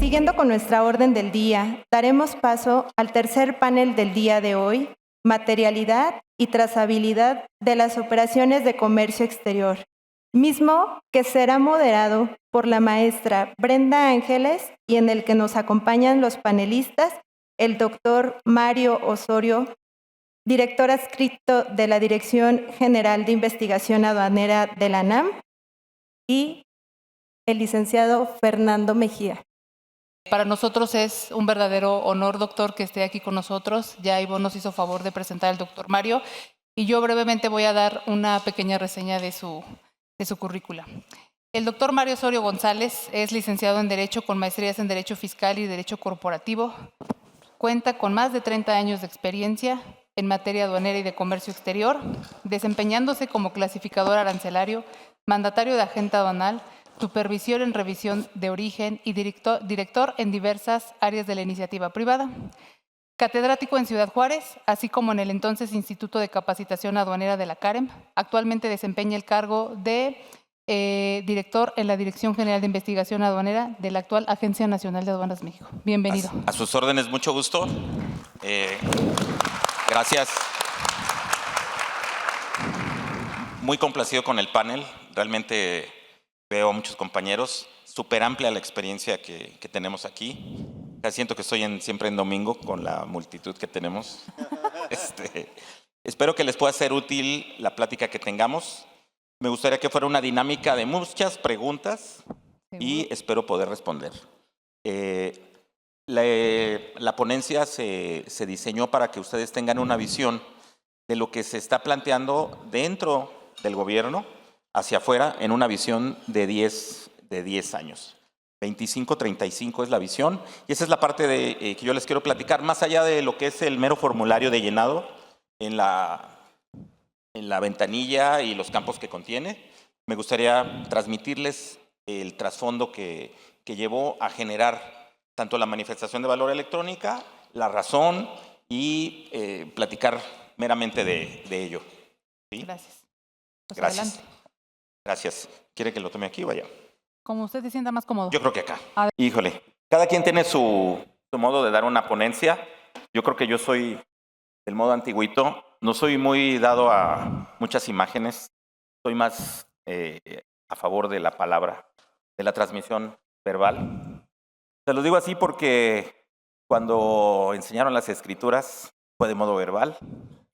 Siguiendo con nuestra orden del día, daremos paso al tercer panel del día de hoy, materialidad y trazabilidad de las operaciones de comercio exterior, mismo que será moderado por la maestra Brenda Ángeles y en el que nos acompañan los panelistas, el doctor Mario Osorio, director adscrito de la Dirección General de Investigación Aduanera de la ANAM, y el licenciado Fernando Mejía. Para nosotros es un verdadero honor, doctor, que esté aquí con nosotros. Ya Ivonne nos hizo favor de presentar al doctor Mario y yo brevemente voy a dar una pequeña reseña de su currícula. El doctor Mario Osorio González es licenciado en Derecho con maestrías en Derecho Fiscal y Derecho Corporativo. Cuenta con más de 30 años de experiencia en materia aduanera y de comercio exterior, desempeñándose como clasificador arancelario, mandatario de agente aduanal, supervisor en revisión de origen y director en diversas áreas de la iniciativa privada. Catedrático en Ciudad Juárez, así como en el entonces Instituto de Capacitación Aduanera de la CAREM. Actualmente desempeña el cargo de director en la Dirección General de Investigación Aduanera de la actual Agencia Nacional de Aduanas México. Bienvenido. A sus órdenes, mucho gusto. Gracias. Muy complacido con el panel. Realmente veo a muchos compañeros. Súper amplia la experiencia que tenemos aquí. Casi siento que estoy siempre en domingo con la multitud que tenemos. Espero que les pueda ser útil la plática que tengamos. Me gustaría que fuera una dinámica de muchas preguntas y espero poder responder. La ponencia se diseñó para que ustedes tengan una visión de lo que se está planteando dentro del gobierno hacia afuera en una visión de 10 años. 25-35 es la visión y esa es la parte que yo les quiero platicar, más allá de lo que es el mero formulario de llenado en la ventanilla y los campos que contiene. Me gustaría transmitirles el trasfondo que llevó a generar tanto la manifestación de valor electrónica, la razón y platicar meramente de ello. ¿Sí? Gracias. Pues Gracias. Adelante. Gracias. ¿Quiere que lo tome aquí o allá? Como usted se sienta más cómodo. Yo creo que acá. Híjole, cada quien tiene su modo de dar una ponencia. Yo creo que yo soy del modo antiguito. No soy muy dado a muchas imágenes. Soy más a favor de la palabra, de la transmisión verbal. Se los digo así porque cuando enseñaron las escrituras fue de modo verbal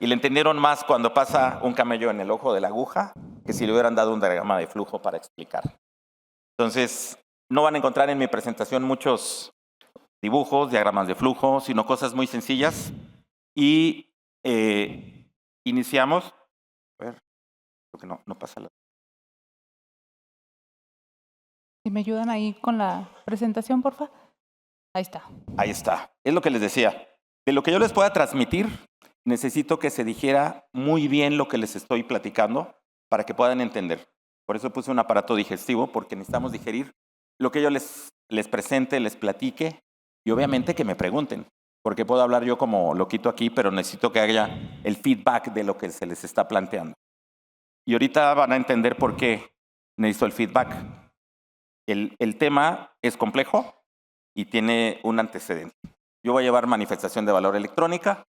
y le entendieron más cuando pasa un camello en el ojo de la aguja que si le hubieran dado un diagrama de flujo para explicar. Entonces, no van a encontrar en mi presentación muchos dibujos, diagramas de flujo, sino cosas muy sencillas. Y iniciamos. A ver, creo que no pasa la. Si me ayudan ahí con la presentación, por favor. Ahí está. Ahí está. Es lo que les decía. De lo que yo les pueda transmitir, necesito que se dijera muy bien lo que les estoy platicando para que puedan entender. Por eso puse un aparato digestivo, porque necesitamos digerir lo que yo les presente, les platique y obviamente que me pregunten. Porque puedo hablar yo como loquito aquí, pero necesito que haya el feedback de lo que se les está planteando. Y ahorita van a entender por qué necesito el feedback. El tema es complejo y tiene un antecedente. Yo voy a llevar manifestación de valor electrónica,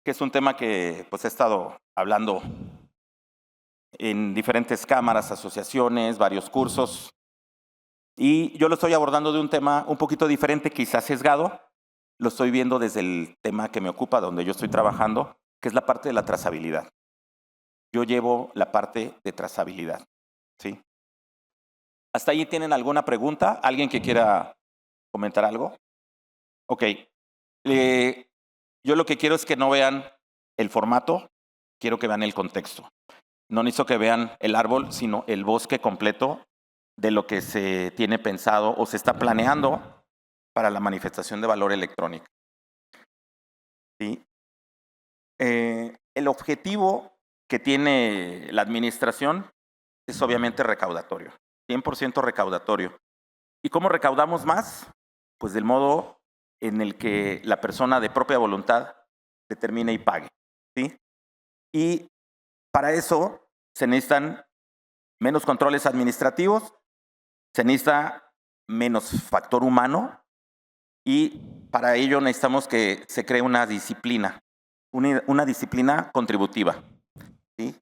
que es un tema que pues, he estado hablando en diferentes cámaras, asociaciones, varios cursos. Y yo lo estoy abordando de un tema un poquito diferente, quizás sesgado. Lo estoy viendo desde el tema que me ocupa, donde yo estoy trabajando, que es la parte de la trazabilidad. Yo llevo la parte de trazabilidad. ¿Sí? ¿Hasta ahí tienen alguna pregunta? ¿Alguien que quiera comentar algo? Ok. Yo lo que quiero es que no vean el formato, quiero que vean el contexto. No necesito que vean el árbol, sino el bosque completo de lo que se tiene pensado o se está planeando para la manifestación de valor electrónico. ¿Sí? El objetivo que tiene la administración es obviamente recaudatorio, 100% recaudatorio. ¿Y cómo recaudamos más? Pues del modo en el que la persona de propia voluntad determine y pague. ¿Sí? Y para eso se necesitan menos controles administrativos, se necesita menos factor humano Y para ello necesitamos que se cree una disciplina contributiva, ¿sí?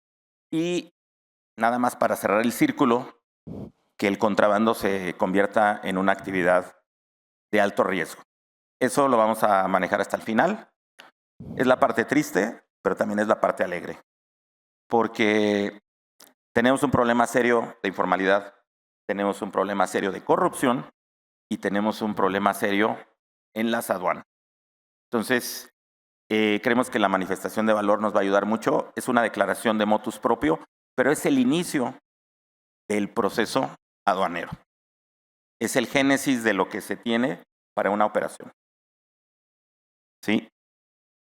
Y nada más para cerrar el círculo, que el contrabando se convierta en una actividad de alto riesgo. Eso lo vamos a manejar hasta el final. Es la parte triste, pero también es la parte alegre, porque tenemos un problema serio de informalidad, tenemos un problema serio de corrupción y tenemos un problema serio en las aduanas. Entonces, creemos que la manifestación de valor nos va a ayudar mucho. Es una declaración de motus propio, pero es el inicio del proceso aduanero. Es el génesis de lo que se tiene para una operación. ¿Sí?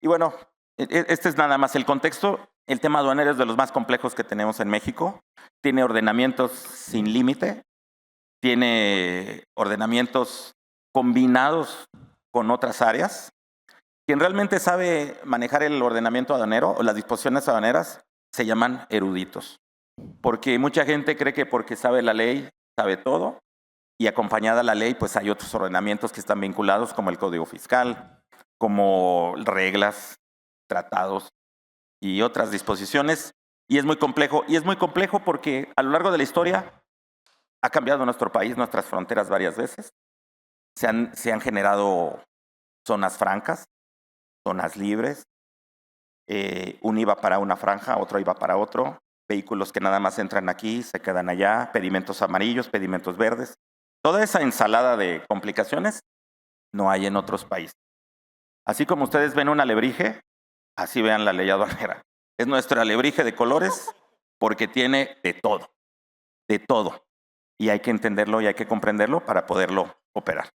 Y bueno, este es nada más el contexto. El tema aduanero es de los más complejos que tenemos en México. Tiene ordenamientos sin límite, tiene ordenamientos combinados con otras áreas. Quien realmente sabe manejar el ordenamiento aduanero o las disposiciones aduaneras se llaman eruditos. Porque mucha gente cree que porque sabe la ley, sabe todo, y acompañada a la ley, pues hay otros ordenamientos que están vinculados, como el Código Fiscal, como reglas, tratados y otras disposiciones. Y es muy complejo porque a lo largo de la historia ha cambiado nuestro país, nuestras fronteras varias veces. Se han generado zonas francas, zonas libres. Uno iba para una franja, otro iba para otro. Vehículos que nada más entran aquí, se quedan allá. Pedimentos amarillos, pedimentos verdes. Toda esa ensalada de complicaciones no hay en otros países. Así como ustedes ven un alebrije, así vean la ley aduanera. Es nuestro alebrije de colores porque tiene de todo, de todo. Y hay que entenderlo y hay que comprenderlo para poderlo operar.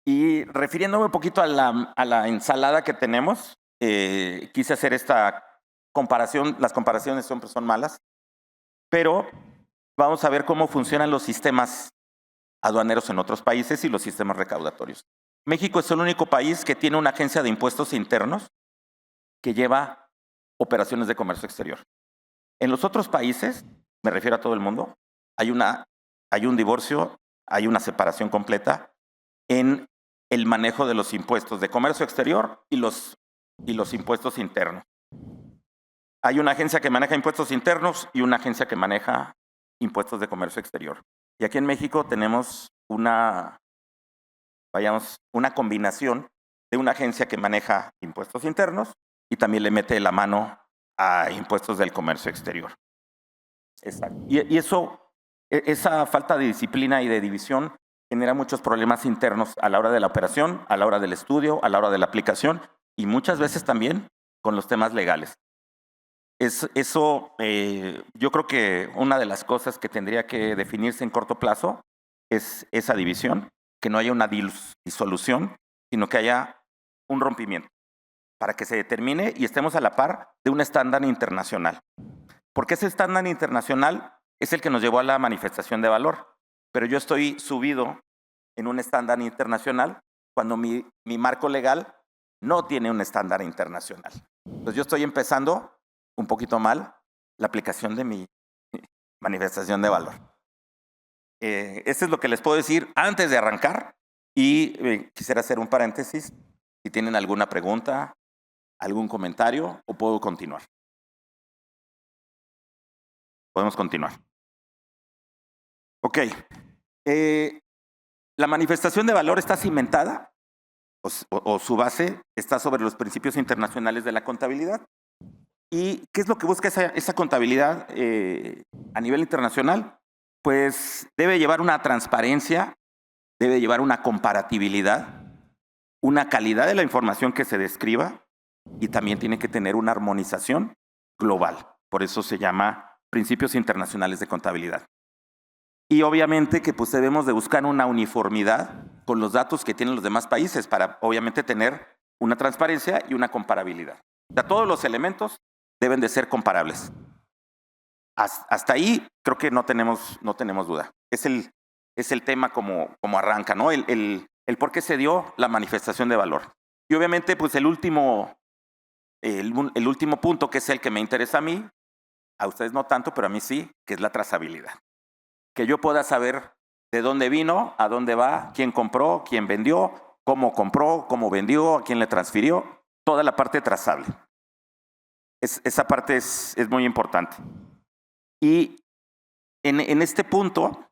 Y refiriéndome un poquito a la ensalada que tenemos, quise hacer esta comparación. Las comparaciones siempre son malas, pero vamos a ver cómo funcionan los sistemas aduaneros en otros países y los sistemas recaudatorios. México es el único país que tiene una agencia de impuestos internos que lleva operaciones de comercio exterior. En los otros países, me refiero a todo el mundo, hay un divorcio, hay una separación completa en el manejo de los impuestos de comercio exterior y los impuestos internos. Hay una agencia que maneja impuestos internos y una agencia que maneja impuestos de comercio exterior. Y aquí en México tenemos una combinación de una agencia que maneja impuestos internos y también le mete la mano a impuestos del comercio exterior. Exacto. Y esa falta de disciplina y de división genera muchos problemas internos a la hora de la operación, a la hora del estudio, a la hora de la aplicación y muchas veces también con los temas legales. Yo creo que una de las cosas que tendría que definirse en corto plazo es esa división, que no haya una disolución, sino que haya un rompimiento para que se determine y estemos a la par de un estándar internacional. Porque ese estándar internacional es el que nos llevó a la manifestación de valor, pero yo estoy subido en un estándar internacional cuando mi marco legal no tiene un estándar internacional. Entonces yo estoy empezando un poquito mal la aplicación de mi manifestación de valor. Esto es lo que les puedo decir antes de arrancar y quisiera hacer un paréntesis. Si tienen alguna pregunta, algún comentario o puedo continuar. Podemos continuar. Ok. La manifestación de valor está cimentada o su base está sobre los principios internacionales de la contabilidad. ¿Y qué es lo que busca esa contabilidad a nivel internacional? Pues debe llevar una transparencia, debe llevar una comparatibilidad, una calidad de la información que se describa y también tiene que tener una armonización global. Por eso se llama Principios Internacionales de Contabilidad. Y obviamente que pues debemos de buscar una uniformidad con los datos que tienen los demás países para obviamente tener una transparencia y una comparabilidad. O sea, todos los elementos deben de ser comparables. Hasta ahí creo que no tenemos duda. Es el tema como arranca, ¿no? El por qué se dio la manifestación de valor. Y obviamente pues el último punto, que es el que me interesa a mí, a ustedes no tanto, pero a mí sí, que es la trazabilidad. Que yo pueda saber de dónde vino, a dónde va, quién compró, quién vendió, cómo compró, cómo vendió, a quién le transfirió, toda la parte trazable. Esa parte es muy importante. Y en este punto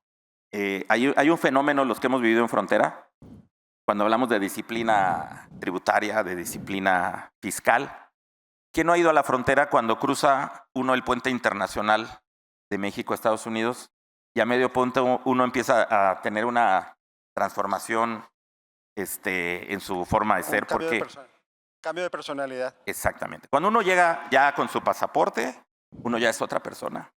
hay un fenómeno, los que hemos vivido en frontera, cuando hablamos de disciplina tributaria, de disciplina fiscal. ¿Quién no ha ido a la frontera cuando cruza uno el puente internacional de México a Estados Unidos? Y a medio punto uno empieza a tener una transformación en su forma de ser. Cambio de personalidad. Exactamente. Cuando uno llega ya con su pasaporte, uno ya es otra persona.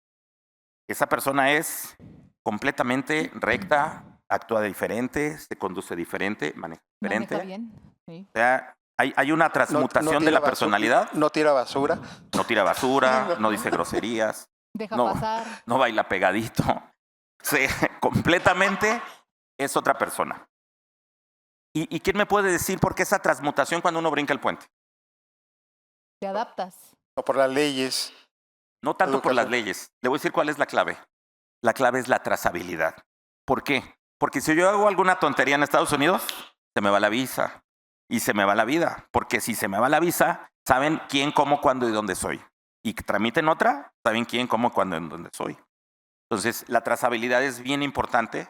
Esa persona es completamente recta, actúa diferente, se conduce diferente, maneja diferente. Maneja bien, sí. O sea, hay una transmutación de la personalidad. No tira basura. No tira basura, no dice groserías. Deja No, pasar. no baila pegadito. Sí, completamente es otra persona. ¿Y quién me puede decir por qué esa transmutación cuando uno brinca el puente? Te adaptas. O por las leyes. No tanto por las Educación. leyes. Le voy a decir cuál es la clave. La clave es la trazabilidad. ¿Por qué? Porque si yo hago alguna tontería en Estados Unidos, se me va la visa y se me va la vida. Porque si se me va la visa, saben quién, cómo, cuándo y dónde soy. Y que tramiten otra, saben quién, cómo, cuándo y dónde soy. Entonces, la trazabilidad es bien importante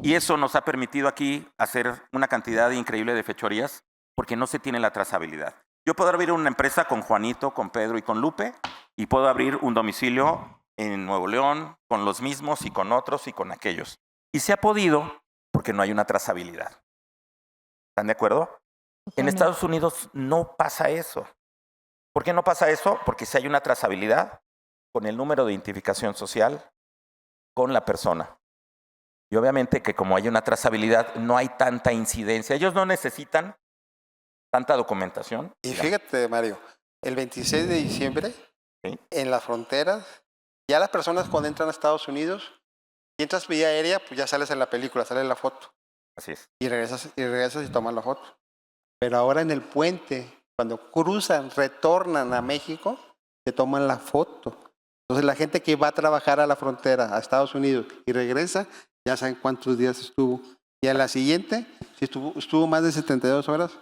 y eso nos ha permitido aquí hacer una cantidad increíble de fechorías porque no se tiene la trazabilidad. Yo puedo abrir una empresa con Juanito, con Pedro y con Lupe y puedo abrir un domicilio en Nuevo León con los mismos y con otros y con aquellos. Y se ha podido porque no hay una trazabilidad. ¿Están de acuerdo? En Estados Unidos no pasa eso. ¿Por qué no pasa eso? Porque si hay una trazabilidad con el número de identificación social, con la persona. Y obviamente que como hay una trazabilidad, no hay tanta incidencia. Ellos no necesitan tanta documentación. Y fíjate, Mario, el 26 de diciembre, ¿sí? En las fronteras, ya las personas cuando entran a Estados Unidos, y entras vía aérea, pues ya sales en la película, sale la foto. Así es. Y regresas y tomas la foto. Pero ahora en el puente, cuando cruzan, retornan a México, te toman la foto. Entonces la gente que va a trabajar a la frontera, a Estados Unidos, y regresa, ya saben cuántos días estuvo. Y a la siguiente, si estuvo más de 72 horas.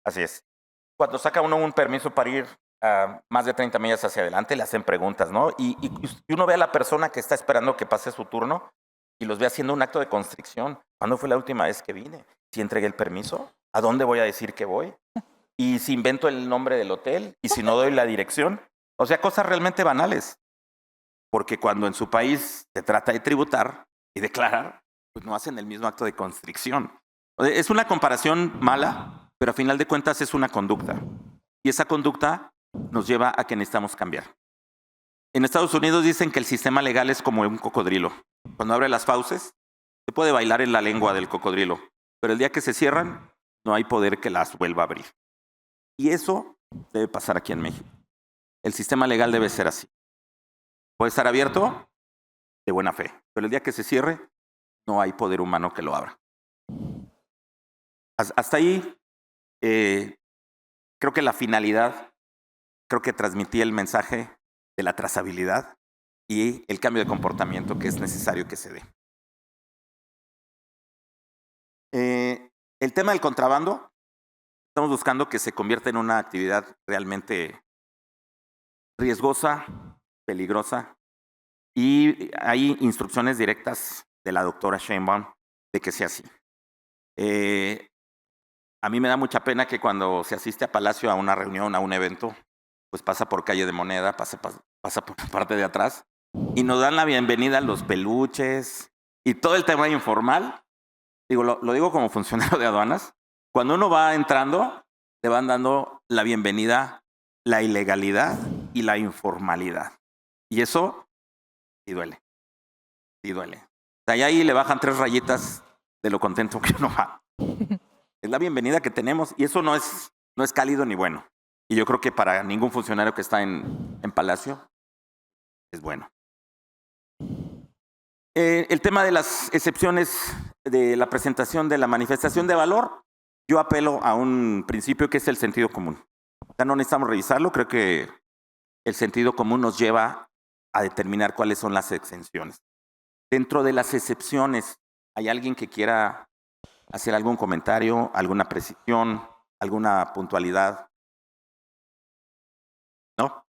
Así es. Cuando saca uno un permiso para ir a más de 30 millas hacia adelante, le hacen preguntas, ¿no? Y uno ve a la persona que está esperando que pase su turno y los ve haciendo un acto de constricción. ¿Cuándo fue la última vez que vine? ¿Si entregué el permiso? ¿A dónde voy a decir que voy? ¿Y si invento el nombre del hotel? ¿Y si no doy la dirección? O sea, cosas realmente banales. Porque cuando en su país se trata de tributar y declarar, pues no hacen el mismo acto de constricción. Es una comparación mala, pero a final de cuentas es una conducta. Y esa conducta nos lleva a que necesitamos cambiar. En Estados Unidos dicen que el sistema legal es como un cocodrilo. Cuando abre las fauces, se puede bailar en la lengua del cocodrilo, pero el día que se cierran, no hay poder que las vuelva a abrir. Y eso debe pasar aquí en México. El sistema legal debe ser así. Puede estar abierto de buena fe, pero el día que se cierre, no hay poder humano que lo abra. Hasta ahí, creo que la finalidad, creo que transmití el mensaje de la trazabilidad y el cambio de comportamiento que es necesario que se dé. El tema del contrabando, estamos buscando que se convierta en una actividad realmente riesgosa, peligrosa, y hay instrucciones directas de la doctora Sheinbaum de que sea así. A mí me da mucha pena que cuando se asiste a Palacio a una reunión, a un evento, pues pasa por Calle de Moneda, pasa por la parte de atrás, y nos dan la bienvenida a los peluches y todo el tema informal. Digo, lo digo como funcionario de aduanas. Cuando uno va entrando, le van dando la bienvenida, la ilegalidad y la informalidad. Y eso sí duele. Sí duele. O sea, y ahí le bajan 3 rayitas de lo contento que uno va. Es la bienvenida que tenemos y eso no es cálido ni bueno. Y yo creo que para ningún funcionario que está en Palacio es bueno. El tema de las excepciones de la presentación de la manifestación de valor, yo apelo a un principio que es el sentido común. Ya no necesitamos revisarlo, creo que el sentido común nos lleva a determinar cuáles son las exenciones. Dentro de las excepciones, ¿hay alguien que quiera hacer algún comentario, alguna precisión, alguna puntualidad? ¿No?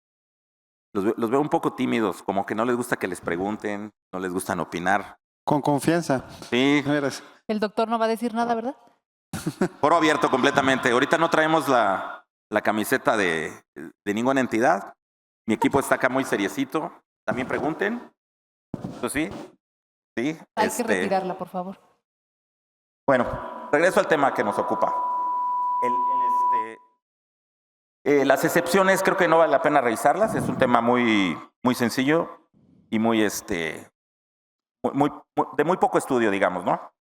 Los veo un poco tímidos, como que no les gusta que les pregunten, no les gustan opinar. Con confianza. Sí, Verás. El doctor no va a decir nada, ¿verdad? foro abierto completamente. Ahorita no traemos la camiseta de ninguna entidad. Mi equipo está acá muy seriecito. También pregunten. ¿Eso sí? Sí. Hay que retirarla, por favor. Bueno, regreso al tema que nos ocupa. Las excepciones creo que no vale la pena revisarlas. Es un tema muy, muy sencillo y de muy poco estudio, digamos, ¿no?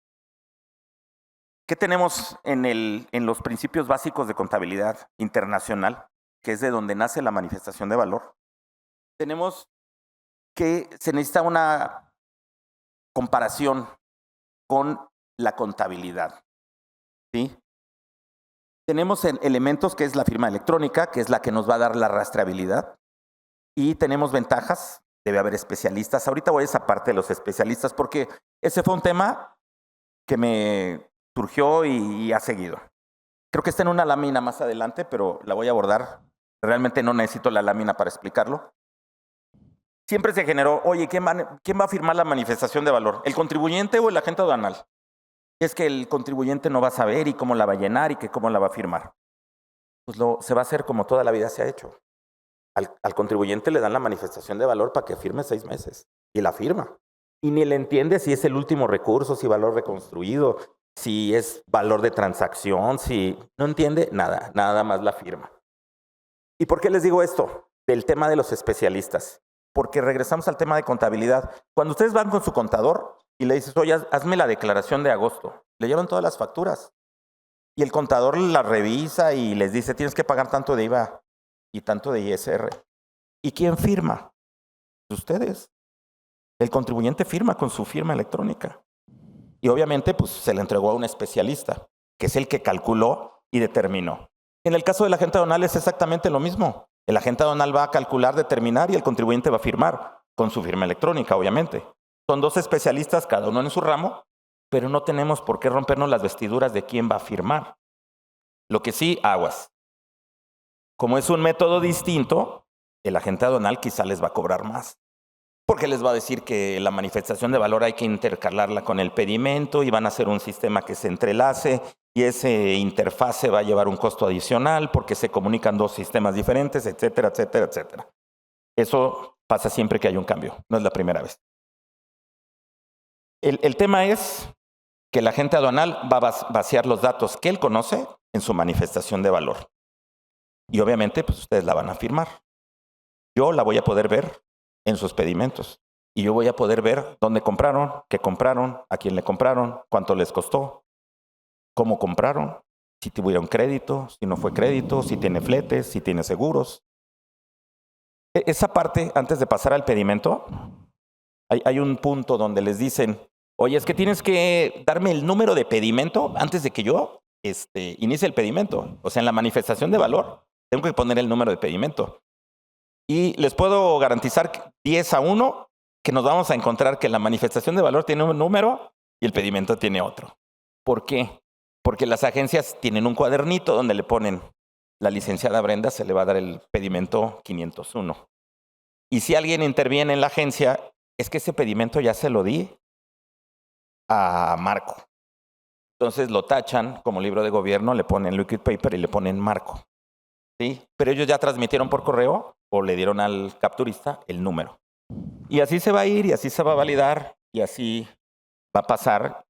¿Qué tenemos en los principios básicos de contabilidad internacional, que es de donde nace la manifestación de valor? Tenemos que se necesita una comparación con la contabilidad, ¿sí? Tenemos elementos que es la firma electrónica, que es la que nos va a dar la rastreabilidad, y tenemos ventajas. Debe haber especialistas. Ahorita voy a esa parte de los especialistas porque ese fue un tema que me surgió y ha seguido. Creo que está en una lámina más adelante, pero la voy a abordar. Realmente no necesito la lámina para explicarlo. Siempre se generó, oye, ¿quién va a firmar la manifestación de valor? ¿El contribuyente o el agente aduanal? Es que el contribuyente no va a saber y cómo la va a llenar y que cómo la va a firmar. Pues se va a hacer como toda la vida se ha hecho. Al contribuyente le dan la manifestación de valor para que firme 6 meses y la firma. Y ni le entiende si es el último recurso, si valor reconstruido, si es valor de transacción, si no entiende nada, nada más la firma. ¿Y por qué les digo esto? Del tema de los especialistas. Porque regresamos al tema de contabilidad. Cuando ustedes van con su contador y le dices, oye, hazme la declaración de agosto, le llevan todas las facturas. Y el contador la revisa y les dice, tienes que pagar tanto de IVA y tanto de ISR. ¿Y quién firma? Ustedes. El contribuyente firma con su firma electrónica. Y obviamente pues, se le entregó a un especialista, que es el que calculó y determinó. En el caso del agente aduanal es exactamente lo mismo. El agente aduanal va a calcular, determinar y el contribuyente va a firmar con su firma electrónica, obviamente. Son 2 especialistas, cada uno en su ramo, pero no tenemos por qué rompernos las vestiduras de quién va a firmar. Lo que sí, aguas. Como es un método distinto, el agente aduanal quizá les va a cobrar más. Porque les va a decir que la manifestación de valor hay que intercalarla con el pedimento y van a hacer un sistema que se entrelace y ese interfase va a llevar un costo adicional porque se comunican 2 sistemas diferentes, etcétera, etcétera, etcétera. Eso pasa siempre que hay un cambio, no es la primera vez. El tema es que el agente aduanal va a vaciar los datos que él conoce en su manifestación de valor. Y obviamente pues ustedes la van a firmar. Yo la voy a poder ver en sus pedimentos. Y yo voy a poder ver dónde compraron, qué compraron, a quién le compraron, cuánto les costó, cómo compraron, si tuvieron crédito, si no fue crédito, si tiene fletes, si tiene seguros. Esa parte, antes de pasar al pedimento, hay un punto donde les dicen, oye, es que tienes que darme el número de pedimento antes de que yo inicie el pedimento. O sea, en la manifestación de valor, tengo que poner el número de pedimento. Y les puedo garantizar 10-1 que nos vamos a encontrar que la manifestación de valor tiene un número y el pedimento tiene otro. ¿Por qué? Porque las agencias tienen un cuadernito donde le ponen la licenciada Brenda, se le va a dar el pedimento 501. Y si alguien interviene en la agencia, es que ese pedimento ya se lo di a Marco. Entonces lo tachan como libro de gobierno, le ponen liquid paper y le ponen Marco. ¿Sí? Pero ellos ya transmitieron por correo o le dieron al capturista el número. Y así se va a ir y así se va a validar y así va a pasar.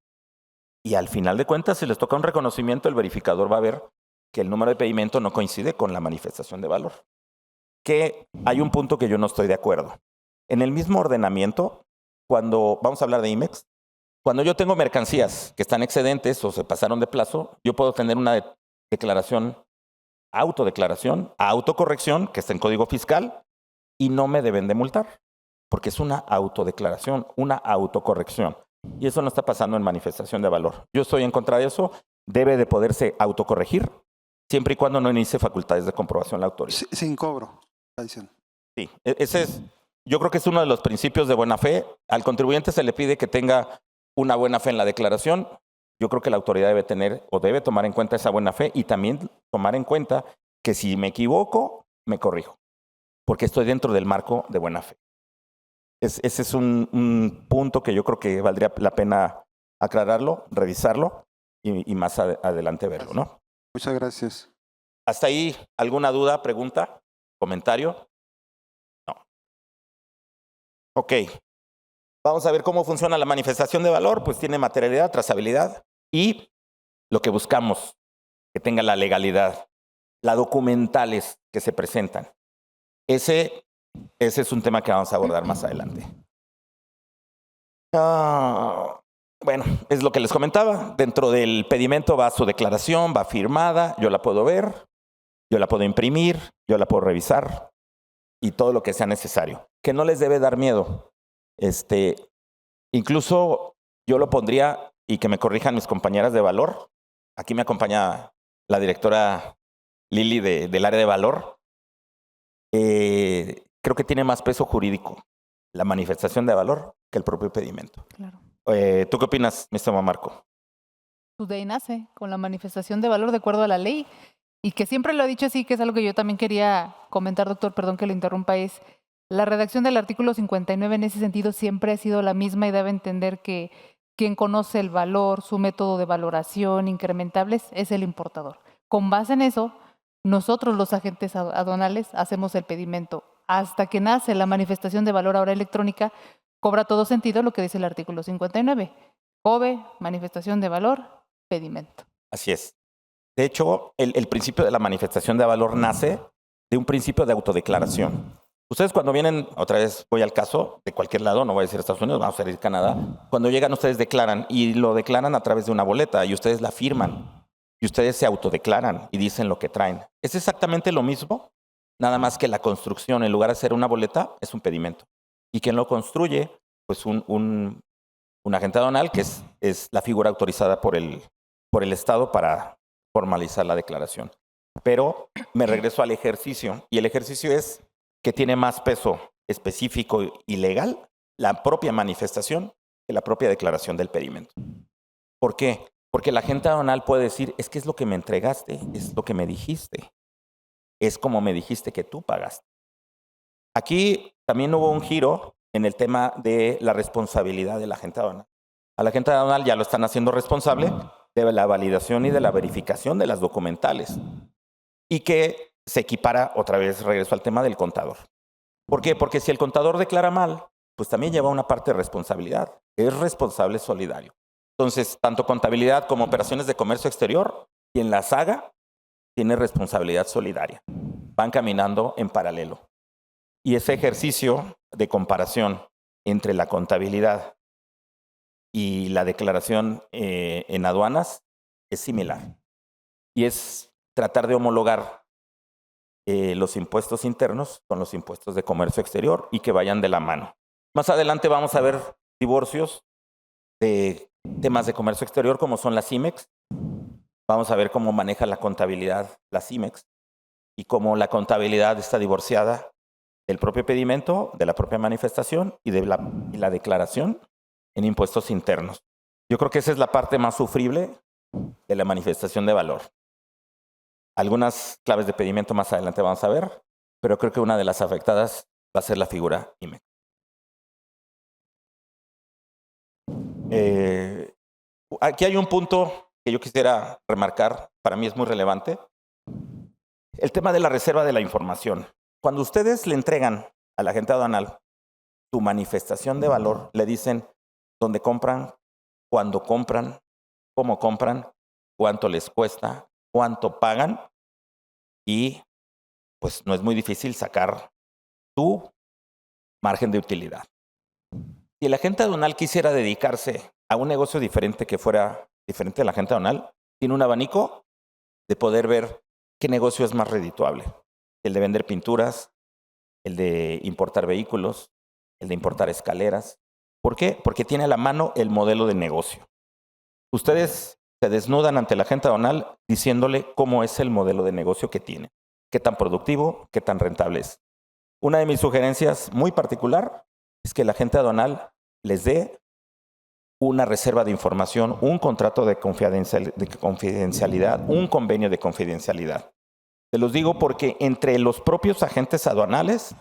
Y al final de cuentas, si les toca un reconocimiento, el verificador va a ver que el número de pedimento no coincide con la manifestación de valor. Que hay un punto que yo no estoy de acuerdo. En el mismo ordenamiento, cuando vamos a hablar de IMEX, cuando yo tengo mercancías que están excedentes o se pasaron de plazo, yo puedo tener una declaración, autocorrección, que está en código fiscal, y no me deben de multar, porque es una autodeclaración, una autocorrección. Y eso no está pasando en manifestación de valor. Yo estoy en contra de eso. Debe de poderse autocorregir, siempre y cuando no inicie facultades de comprobación la autoridad. Sin cobro, está diciendo. Sí, ese es Yo creo que es uno de los principios de buena fe. Al contribuyente se le pide que tenga una buena fe en la declaración. Yo creo que la autoridad debe tener o debe tomar en cuenta esa buena fe y también tomar en cuenta que si me equivoco, me corrijo, porque estoy dentro del marco de buena fe. Ese es un punto que yo creo que valdría la pena aclararlo, revisarlo y más adelante verlo, ¿no? Muchas gracias. ¿Hasta ahí alguna duda, pregunta, comentario? No. Ok. Vamos a ver cómo funciona la manifestación de valor. Pues tiene materialidad, trazabilidad y lo que buscamos, que tenga la legalidad, las documentales que se presentan. Ese es un tema que vamos a abordar más adelante. Bueno, es lo que les comentaba. Dentro del pedimento va su declaración, va firmada, yo la puedo ver, yo la puedo imprimir, yo la puedo revisar y todo lo que sea necesario. Que no les debe dar miedo. Incluso yo lo pondría, y que me corrijan mis compañeras de valor. Aquí me acompaña la directora Lili del área de valor. Creo que tiene más peso jurídico la manifestación de valor que el propio pedimento. Claro. ¿Tú qué opinas, mi estimado Marco? Pues de ahí nace, con la manifestación de valor de acuerdo a la ley. Y que siempre lo he dicho así, que es algo que yo también quería comentar, doctor, perdón que lo interrumpa, es la redacción del artículo 59 en ese sentido siempre ha sido la misma y debe entender que quien conoce el valor, su método de valoración, incrementables, es el importador. Con base en eso, nosotros los agentes aduanales hacemos el pedimento. Hasta que nace la manifestación de valor ahora electrónica, cobra todo sentido lo que dice el artículo 59. COBE, manifestación de valor, pedimento. Así es. De hecho, el principio de la manifestación de valor nace de un principio de autodeclaración. Ustedes cuando vienen, otra vez voy al caso, de cualquier lado, no voy a decir Estados Unidos, vamos a ir a Canadá, cuando llegan ustedes declaran y lo declaran a través de una boleta y ustedes la firman y ustedes se autodeclaran y dicen lo que traen. Es exactamente lo mismo, nada más que la construcción, en lugar de ser una boleta, es un pedimento. Y quien lo construye, pues un agente aduanal, que es la figura autorizada por el Estado para formalizar la declaración. Pero me regreso al ejercicio, y el ejercicio es que tiene más peso específico y legal la propia manifestación que la propia declaración del pedimento. ¿Por qué? Porque el agente aduanal puede decir, es que es lo que me entregaste, es lo que me dijiste, es como me dijiste que tú pagaste. Aquí también hubo un giro en el tema de la responsabilidad del agente aduanal. Al agente aduanal ya lo están haciendo responsable de la validación y de la verificación de las documentales. Y que se equipara, otra vez regreso al tema del contador. ¿Por qué? Porque si el contador declara mal, pues también lleva una parte de responsabilidad. Es responsable solidario. Entonces, tanto contabilidad como operaciones de comercio exterior, quien las haga, tiene responsabilidad solidaria. Van caminando en paralelo. Y ese ejercicio de comparación entre la contabilidad y la declaración en aduanas es similar. Y es tratar de homologar los impuestos internos con los impuestos de comercio exterior y que vayan de la mano. Más adelante vamos a ver divorcios de temas de comercio exterior como son las CIMEX. Vamos a ver cómo maneja la contabilidad las CIMEX y cómo la contabilidad está divorciada del propio pedimento, de la propia manifestación y de la declaración en impuestos internos. Yo creo que esa es la parte más sufrible de la manifestación de valor. Algunas claves de pedimento más adelante vamos a ver, pero creo que una de las afectadas va a ser la figura IMEX. Aquí hay un punto que yo quisiera remarcar, para mí es muy relevante, el tema de la reserva de la información. Cuando ustedes le entregan al agente aduanal su manifestación de valor, le dicen dónde compran, cuándo compran, cómo compran, cuánto les cuesta, cuánto pagan y pues no es muy difícil sacar tu margen de utilidad. Si el agente aduanal quisiera dedicarse a un negocio diferente que fuera diferente del agente aduanal, tiene un abanico de poder ver qué negocio es más redituable. El de vender pinturas, el de importar vehículos, el de importar escaleras. ¿Por qué? Porque tiene a la mano el modelo de negocio. Ustedes se desnudan ante el agente aduanal diciéndole cómo es el modelo de negocio que tiene, qué tan productivo, qué tan rentable es. Una de mis sugerencias muy particular es que la agente aduanal les dé una reserva de información, un contrato de confidencialidad, un convenio de confidencialidad. Te los digo porque entre los propios agentes aduanales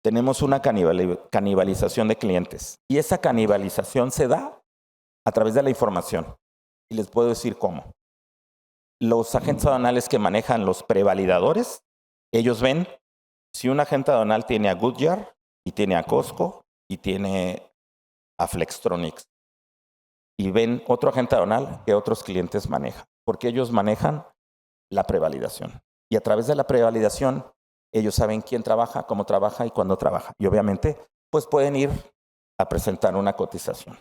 tenemos una canibalización de clientes. Y esa canibalización se da a través de la información. Y les puedo decir cómo. Los agentes aduanales que manejan los prevalidadores, ellos ven si un agente aduanal tiene a Goodyear y tiene a Costco y tiene a Flextronics. Y ven otro agente aduanal que otros clientes manejan, porque ellos manejan la prevalidación. Y a través de la prevalidación, ellos saben quién trabaja, cómo trabaja y cuándo trabaja. Y obviamente, pues pueden ir a presentar una cotización.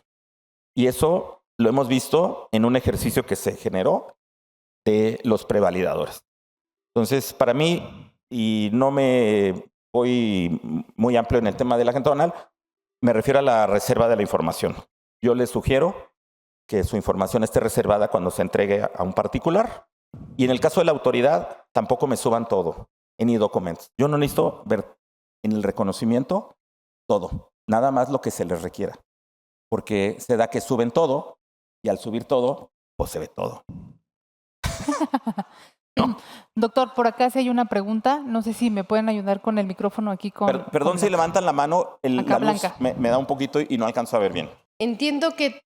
Y eso lo hemos visto en un ejercicio que se generó de los prevalidadores. Entonces, para mí, y no me voy muy amplio en el tema de la agente aduanal, me refiero a la reserva de la información. Yo les sugiero que su información esté reservada cuando se entregue a un particular. Y en el caso de la autoridad, tampoco me suban todo en e-documents. Yo no necesito ver en el reconocimiento todo, nada más lo que se les requiera. Porque se da que suben todo y al subir todo, pues se ve todo. Doctor, por acá sí hay una pregunta. No sé si me pueden ayudar con el micrófono aquí. Perdón si levantan la mano, Acá, la luz Blanca. me da un poquito y no alcanzo a ver bien. Entiendo que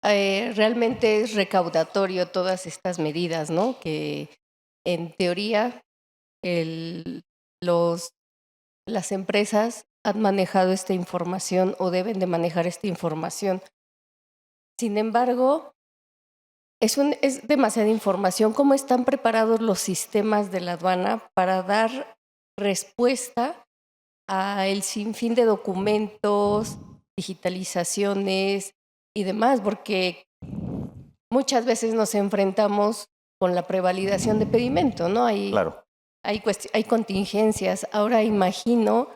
realmente es recaudatorio todas estas medidas, ¿no? Que en teoría las empresas han manejado esta información o deben de manejar esta información. Sin embargo, es demasiada información. ¿Cómo están preparados los sistemas de la aduana para dar respuesta al sinfín de documentos, digitalizaciones y demás? Porque muchas veces nos enfrentamos con la prevalidación de pedimento, ¿no? Claro. Hay contingencias. Ahora imagino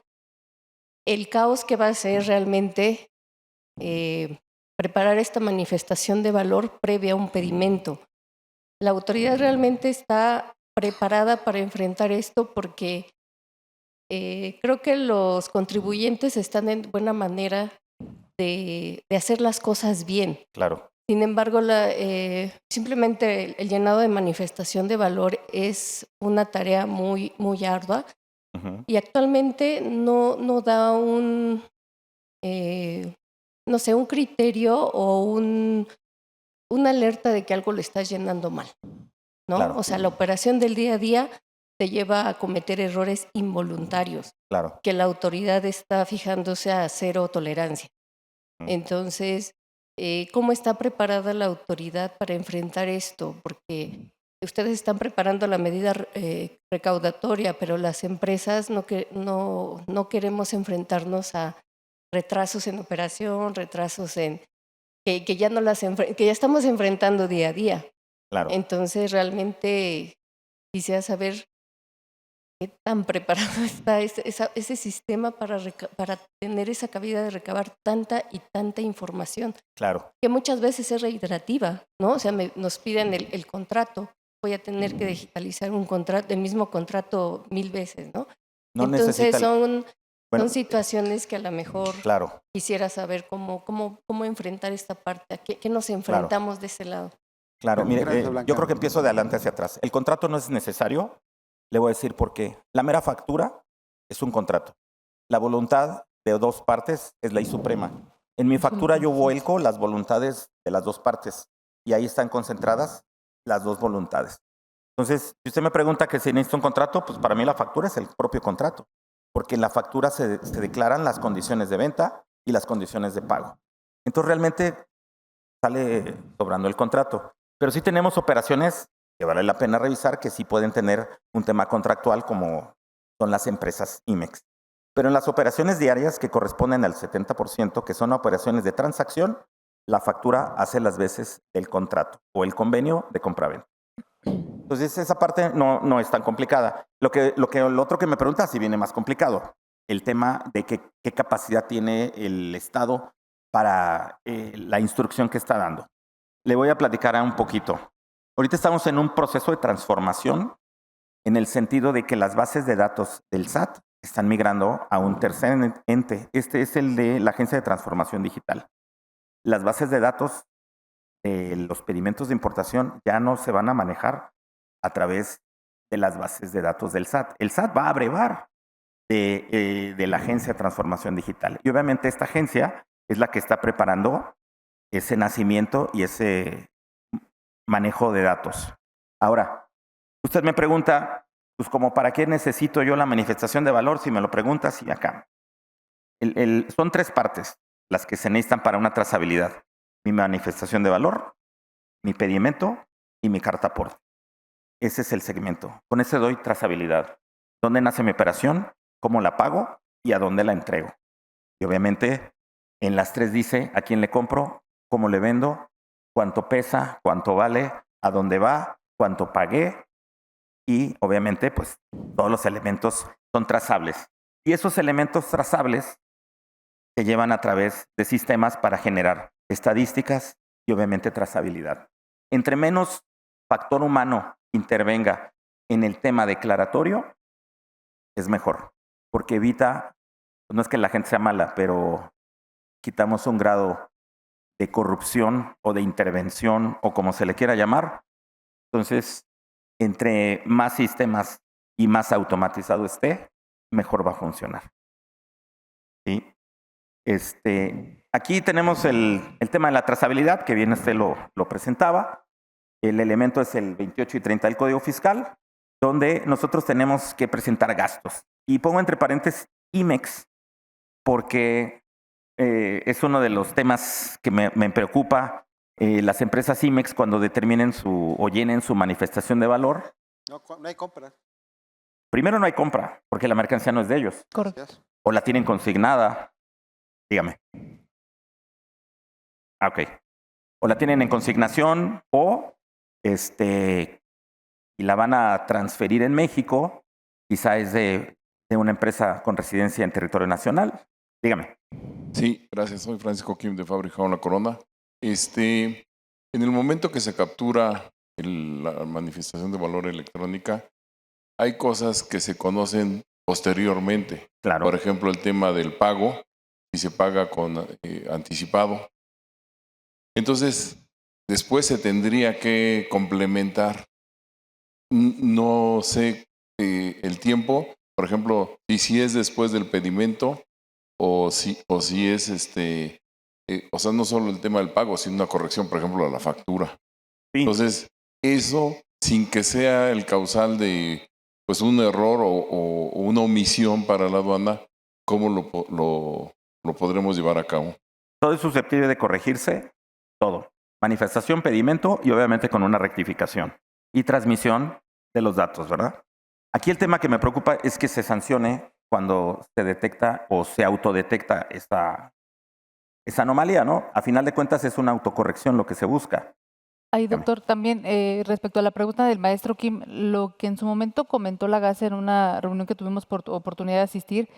el caos que va a ser realmente preparar esta manifestación de valor previa a un pedimento. La autoridad realmente está preparada para enfrentar esto porque creo que los contribuyentes están en buena manera de hacer las cosas bien. Claro. Sin embargo, simplemente el llenado de manifestación de valor es una tarea muy, muy ardua y actualmente no da un criterio o una alerta de que algo lo estás llenando mal, ¿no? Claro. O sea, la operación del día a día te lleva a cometer errores involuntarios, Claro. que la autoridad está fijándose a cero tolerancia. Entonces, ¿cómo está preparada la autoridad para enfrentar esto? Porque ustedes están preparando la medida recaudatoria, pero las empresas no queremos enfrentarnos a retrasos en operación, retrasos que ya estamos enfrentando día a día. Claro. Entonces, realmente quisiera saber qué tan preparado está ese sistema para tener esa cabida de recabar tanta y tanta información. Claro. Que muchas veces es reiterativa, ¿no? O sea, nos piden el contrato, voy a tener que digitalizar el mismo contrato 1000 veces, ¿no? No Entonces necesitan... son situaciones que a lo mejor Claro. quisiera saber cómo enfrentar esta parte, a qué nos enfrentamos de ese lado. Claro, mire, Gracias, Blanca. yo creo que empiezo de adelante hacia atrás. El contrato no es necesario. Le voy a decir por qué. La mera factura es un contrato. La voluntad de dos partes es ley suprema. En mi factura yo vuelco las voluntades de las dos partes y ahí están concentradas las dos voluntades. Entonces, si usted me pregunta que si necesita un contrato, pues para mí la factura es el propio contrato, porque en la factura se declaran las condiciones de venta y las condiciones de pago. Entonces, realmente sale sobrando el contrato. Pero sí tenemos operaciones que vale la pena revisar, que sí pueden tener un tema contractual como son las empresas IMEX. Pero en las operaciones diarias que corresponden al 70%, que son operaciones de transacción, la factura hace las veces el contrato o el convenio de compraventa. Entonces esa parte no es tan complicada. Lo otro que me pregunta si viene más complicado, el tema de qué capacidad tiene el Estado para la instrucción que está dando. Le voy a platicar un poquito. Ahorita estamos en un proceso de transformación en el sentido de que las bases de datos del SAT están migrando a un tercer ente. Este es el de la Agencia de Transformación Digital. Las bases de datos de los pedimentos de importación ya no se van a manejar a través de las bases de datos del SAT. El SAT va a abrevar de la Agencia de Transformación Digital. Y obviamente esta agencia es la que está preparando ese nacimiento y ese manejo de datos. Ahora, usted me pregunta, pues como para qué necesito yo la manifestación de valor, si me lo preguntas, y acá. Son 3 partes las que se necesitan para una trazabilidad. Mi manifestación de valor, mi pedimento y mi carta aporte. Ese es el segmento. Con ese doy trazabilidad. ¿Dónde nace mi operación? ¿Cómo la pago? ¿Y a dónde la entrego? Y obviamente en las 3 dice a quién le compro, cómo le vendo, cuánto pesa, cuánto vale, a dónde va, cuánto pagué. Y obviamente pues todos los elementos son trazables. Y esos elementos trazables se llevan a través de sistemas para generar estadísticas y obviamente trazabilidad. Entre menos factor humano intervenga en el tema declaratorio, es mejor, porque evita, no es que la gente sea mala, pero quitamos un grado de corrupción o de intervención o como se le quiera llamar. Entonces, entre más sistemas y más automatizado esté, mejor va a funcionar. ¿Sí? Aquí tenemos el tema de la trazabilidad, que bien lo presentaba. El elemento es el 28 y 30 del Código Fiscal, donde nosotros tenemos que presentar gastos. Y pongo entre paréntesis IMEX, porque es uno de los temas que me preocupa. Las empresas IMEX, cuando determinen o llenen su manifestación de valor. No hay compra. Primero no hay compra, porque la mercancía no es de ellos. Correcto. O la tienen consignada. Dígame. Ok. O la tienen en consignación o y la van a transferir en México, quizá es de una empresa con residencia en territorio nacional. Dígame. Sí, gracias. Soy Francisco Kim de Fábrica La Corona. En el momento que se captura la manifestación de valor electrónica, hay cosas que se conocen posteriormente. Claro. Por ejemplo, el tema del pago, si se paga con anticipado. Entonces, después se tendría que complementar. No sé el tiempo, por ejemplo, si es después del pedimento o si es o sea, no solo el tema del pago, sino una corrección, por ejemplo, a la factura. Sí. Entonces, eso sin que sea el causal de pues un error o una omisión para la aduana, ¿cómo lo podremos llevar a cabo? Todo es susceptible de corregirse, todo. Manifestación, pedimento y obviamente con una rectificación y transmisión de los datos, ¿verdad? Aquí el tema que me preocupa es que se sancione cuando se detecta o se autodetecta esa anomalía, ¿no? A final de cuentas es una autocorrección lo que se busca. Ahí, doctor, también respecto a la pregunta del maestro Kim, lo que en su momento comentó la GASE en una reunión que tuvimos por oportunidad de asistir,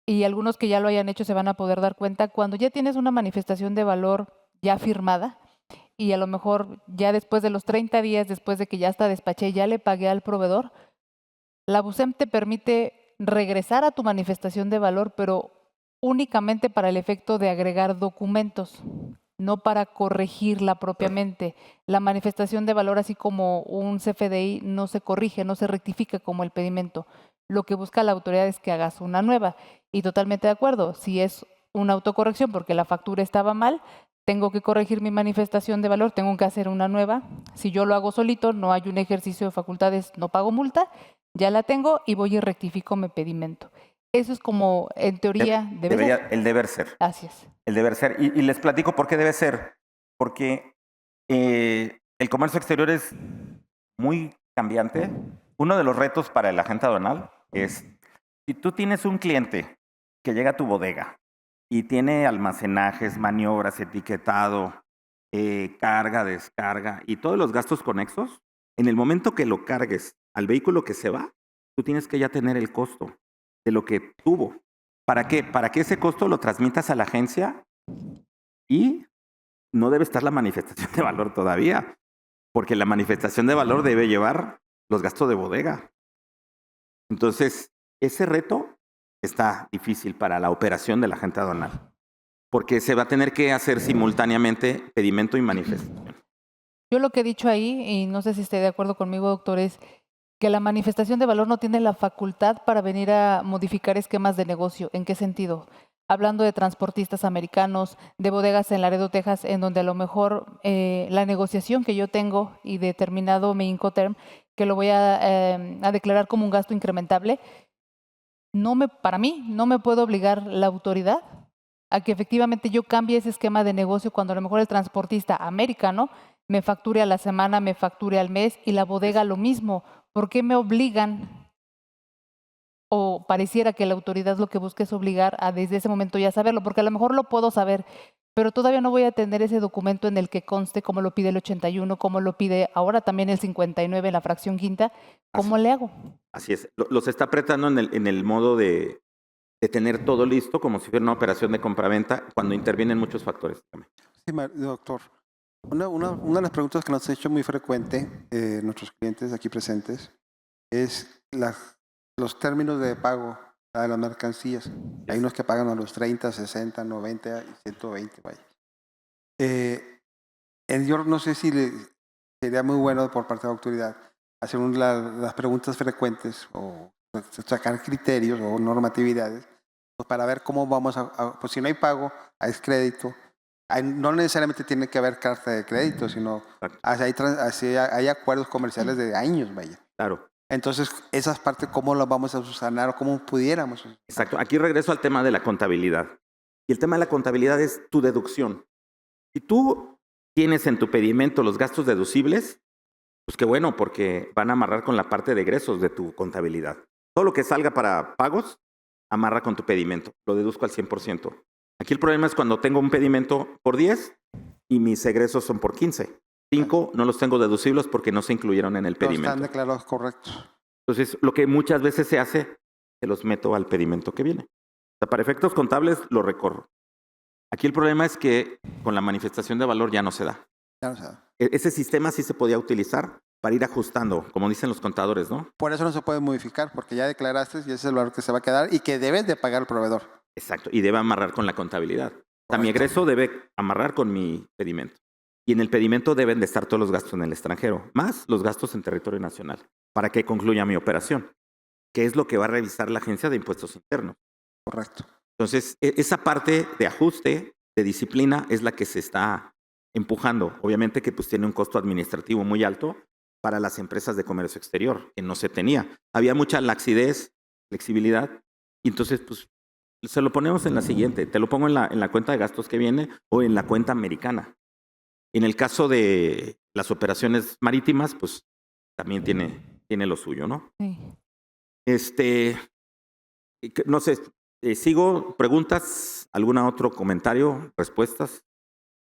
y algunos que ya lo hayan hecho se van a poder dar cuenta, cuando ya tienes una manifestación de valor ya firmada, y a lo mejor ya después de los 30 días, después de que ya está despaché, ya le pagué al proveedor, la BUSEM te permite regresar a tu manifestación de valor, pero únicamente para el efecto de agregar documentos, no para corregirla propiamente. La manifestación de valor, así como un CFDI, no se corrige, no se rectifica como el pedimento. Lo que busca la autoridad es que hagas una nueva. Y totalmente de acuerdo, si es una autocorrección porque la factura estaba mal, tengo que corregir mi manifestación de valor, tengo que hacer una nueva. Si yo lo hago solito, no hay un ejercicio de facultades, no pago multa, ya la tengo y voy y rectifico mi pedimento. Eso es como, en teoría, debe ser. El deber ser. Así es. El deber ser. Y les platico por qué debe ser. Porque el comercio exterior es muy cambiante. Uno de los retos para el agente aduanal es, si tú tienes un cliente que llega a tu bodega y tiene almacenajes, maniobras, etiquetado, carga, descarga y todos los gastos conexos, en el momento que lo cargues al vehículo que se va, tú tienes que ya tener el costo de lo que tuvo. ¿Para qué? Para que ese costo lo transmitas a la agencia y no debe estar la manifestación de valor todavía, porque la manifestación de valor debe llevar los gastos de bodega. Entonces, ese reto está difícil para la operación de la agente aduanal, porque se va a tener que hacer simultáneamente pedimento y manifestación. Yo lo que he dicho ahí, y no sé si esté de acuerdo conmigo, doctor, es que la manifestación de valor no tiene la facultad para venir a modificar esquemas de negocio. ¿En qué sentido? Hablando de transportistas americanos, de bodegas en Laredo, Texas, en donde a lo mejor la negociación que yo tengo y determinado mi Incoterm, que lo voy a declarar como un gasto incrementable, para mí no me puede obligar la autoridad a que efectivamente yo cambie ese esquema de negocio cuando a lo mejor el transportista americano me facture a la semana, me facture al mes y la bodega lo mismo. ¿Por qué me obligan? O pareciera que la autoridad lo que busca es obligar a desde ese momento ya saberlo, porque a lo mejor lo puedo saber, pero todavía no voy a tener ese documento en el que conste como lo pide el 81, como lo pide ahora también el 59 en la fracción quinta. ¿Cómo le hago? Así es. Los está apretando en el modo de tener todo listo, como si fuera una operación de compraventa, cuando intervienen muchos factores. Sí, doctor. Una de las preguntas que nos han hecho muy frecuente nuestros clientes aquí presentes es los términos de pago de las mercancías. Hay unos que pagan a los 30, 60, 90 y 120. Vaya. Yo no sé si sería muy bueno por parte de la autoridad hacer las preguntas frecuentes o sacar criterios o normatividades pues para ver cómo vamos pues si no hay pago, hay crédito. No necesariamente tiene que haber carta de crédito, sino hay acuerdos comerciales de años, vaya. Claro. Entonces, esas partes, ¿cómo las vamos a subsanar o cómo pudiéramos? Exacto. Aquí regreso al tema de la contabilidad. Y el tema de la contabilidad es tu deducción. Si tú tienes en tu pedimento los gastos deducibles, pues qué bueno, porque van a amarrar con la parte de egresos de tu contabilidad. Todo lo que salga para pagos, amarra con tu pedimento. Lo deduzco al 100%. Aquí el problema es cuando tengo un pedimento por 10 y mis egresos son por 15. 5 no los tengo deducibles porque no se incluyeron en el pedimento. No están declarados correctos. Entonces, lo que muchas veces se hace, se los meto al pedimento que viene. O sea, para efectos contables lo recorro. Aquí el problema es que con la manifestación de valor ya no se da. Ya no se da. Ese sistema sí se podía utilizar para ir ajustando, como dicen los contadores, ¿no? Por eso no se puede modificar, porque ya declaraste y ese es el valor que se va a quedar y que debes de pagar el proveedor. Exacto, y debe amarrar con la contabilidad. O sea, mi egreso debe amarrar con mi pedimento. Y en el pedimento deben de estar todos los gastos en el extranjero, más los gastos en territorio nacional, para que concluya mi operación, que es lo que va a revisar la Agencia de Impuestos Internos. Correcto. Entonces, esa parte de ajuste, de disciplina, es la que se está empujando. Obviamente que pues tiene un costo administrativo muy alto para las empresas de comercio exterior, que no se tenía. Había mucha laxidez, flexibilidad, y entonces pues se lo ponemos en la siguiente. Te lo pongo en la cuenta de gastos que viene o en la cuenta americana. En el caso de las operaciones marítimas, pues también tiene lo suyo, ¿no? Sí. No sé, sigo. ¿Preguntas? ¿Algún otro comentario? ¿Respuestas?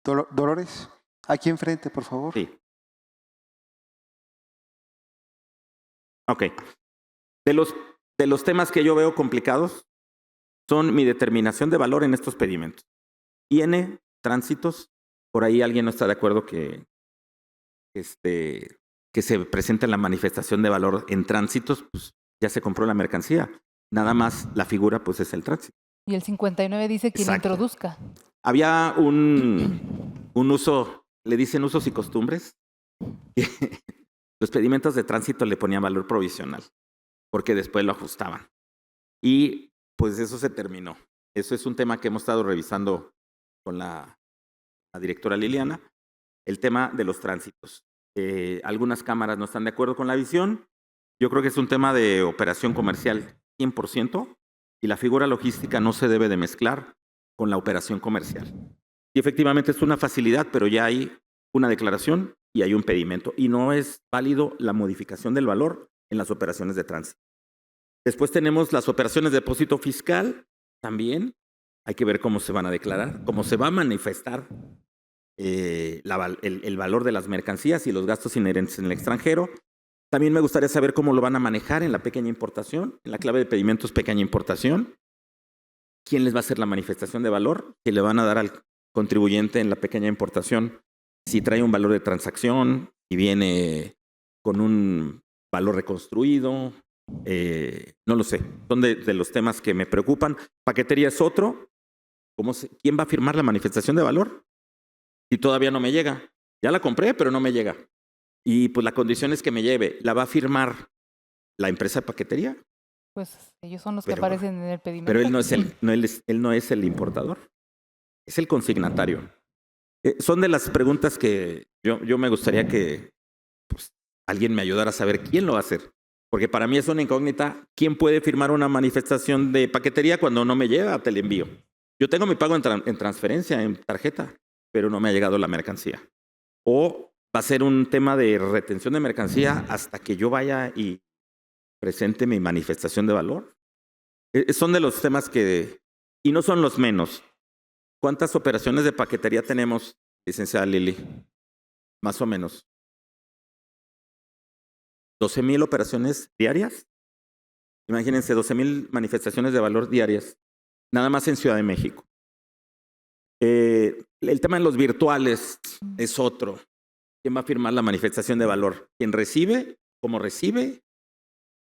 Dolores, aquí enfrente, por favor. Sí. Ok. De los temas que yo veo complicados son mi determinación de valor en estos pedimentos. Tiene tránsitos. Por ahí alguien no está de acuerdo que se presente la manifestación de valor en tránsitos, pues ya se compró la mercancía. Nada más la figura, pues es el tránsito. Y el 59 dice quien Exacto. introduzca. Había un uso, le dicen usos y costumbres. Los pedimentos de tránsito le ponían valor provisional, porque después lo ajustaban. Y pues eso se terminó. Eso es un tema que hemos estado revisando con la directora Liliana, el tema de los tránsitos. Algunas cámaras no están de acuerdo con la visión. Yo creo que es un tema de operación comercial 100% y la figura logística no se debe de mezclar con la operación comercial. Y efectivamente es una facilidad, pero ya hay una declaración y hay un pedimento y no es válido la modificación del valor en las operaciones de tránsito. Después tenemos las operaciones de depósito fiscal, también hay que ver cómo se van a declarar, cómo se va a manifestar el valor de las mercancías y los gastos inherentes en el extranjero. También me gustaría saber cómo lo van a manejar en la pequeña importación, en la clave de pedimentos pequeña importación. ¿Quién les va a hacer la manifestación de valor? ¿Qué le van a dar al contribuyente en la pequeña importación? Si trae un valor de transacción y viene con un valor reconstruido, No lo sé. Son de los temas que me preocupan. Paquetería es otro. ¿Quién va a firmar la manifestación de valor? Si todavía no me llega. Ya la compré, pero no me llega. Y pues la condición es que me lleve. ¿La va a firmar la empresa de paquetería? Pues ellos son los que Pero- aparecen en el pedimento. Pero él no es el importador. Es el consignatario. Son de las preguntas que yo me gustaría que pues, alguien me ayudara a saber quién lo va a hacer. Porque para mí es una incógnita. ¿Quién puede firmar una manifestación de paquetería cuando no me llega? Te la envío. Yo tengo mi pago en transferencia, en tarjeta, pero no me ha llegado la mercancía. O va a ser un tema de retención de mercancía hasta que yo vaya y presente mi manifestación de valor. Son de los temas y no son los menos. ¿Cuántas operaciones de paquetería tenemos, licenciada Lili? Más o menos. 12,000 operaciones diarias. Imagínense, 12,000 manifestaciones de valor diarias, nada más en Ciudad de México. El tema de los virtuales es otro. ¿Quién va a firmar la manifestación de valor? ¿Quién recibe? ¿Cómo recibe?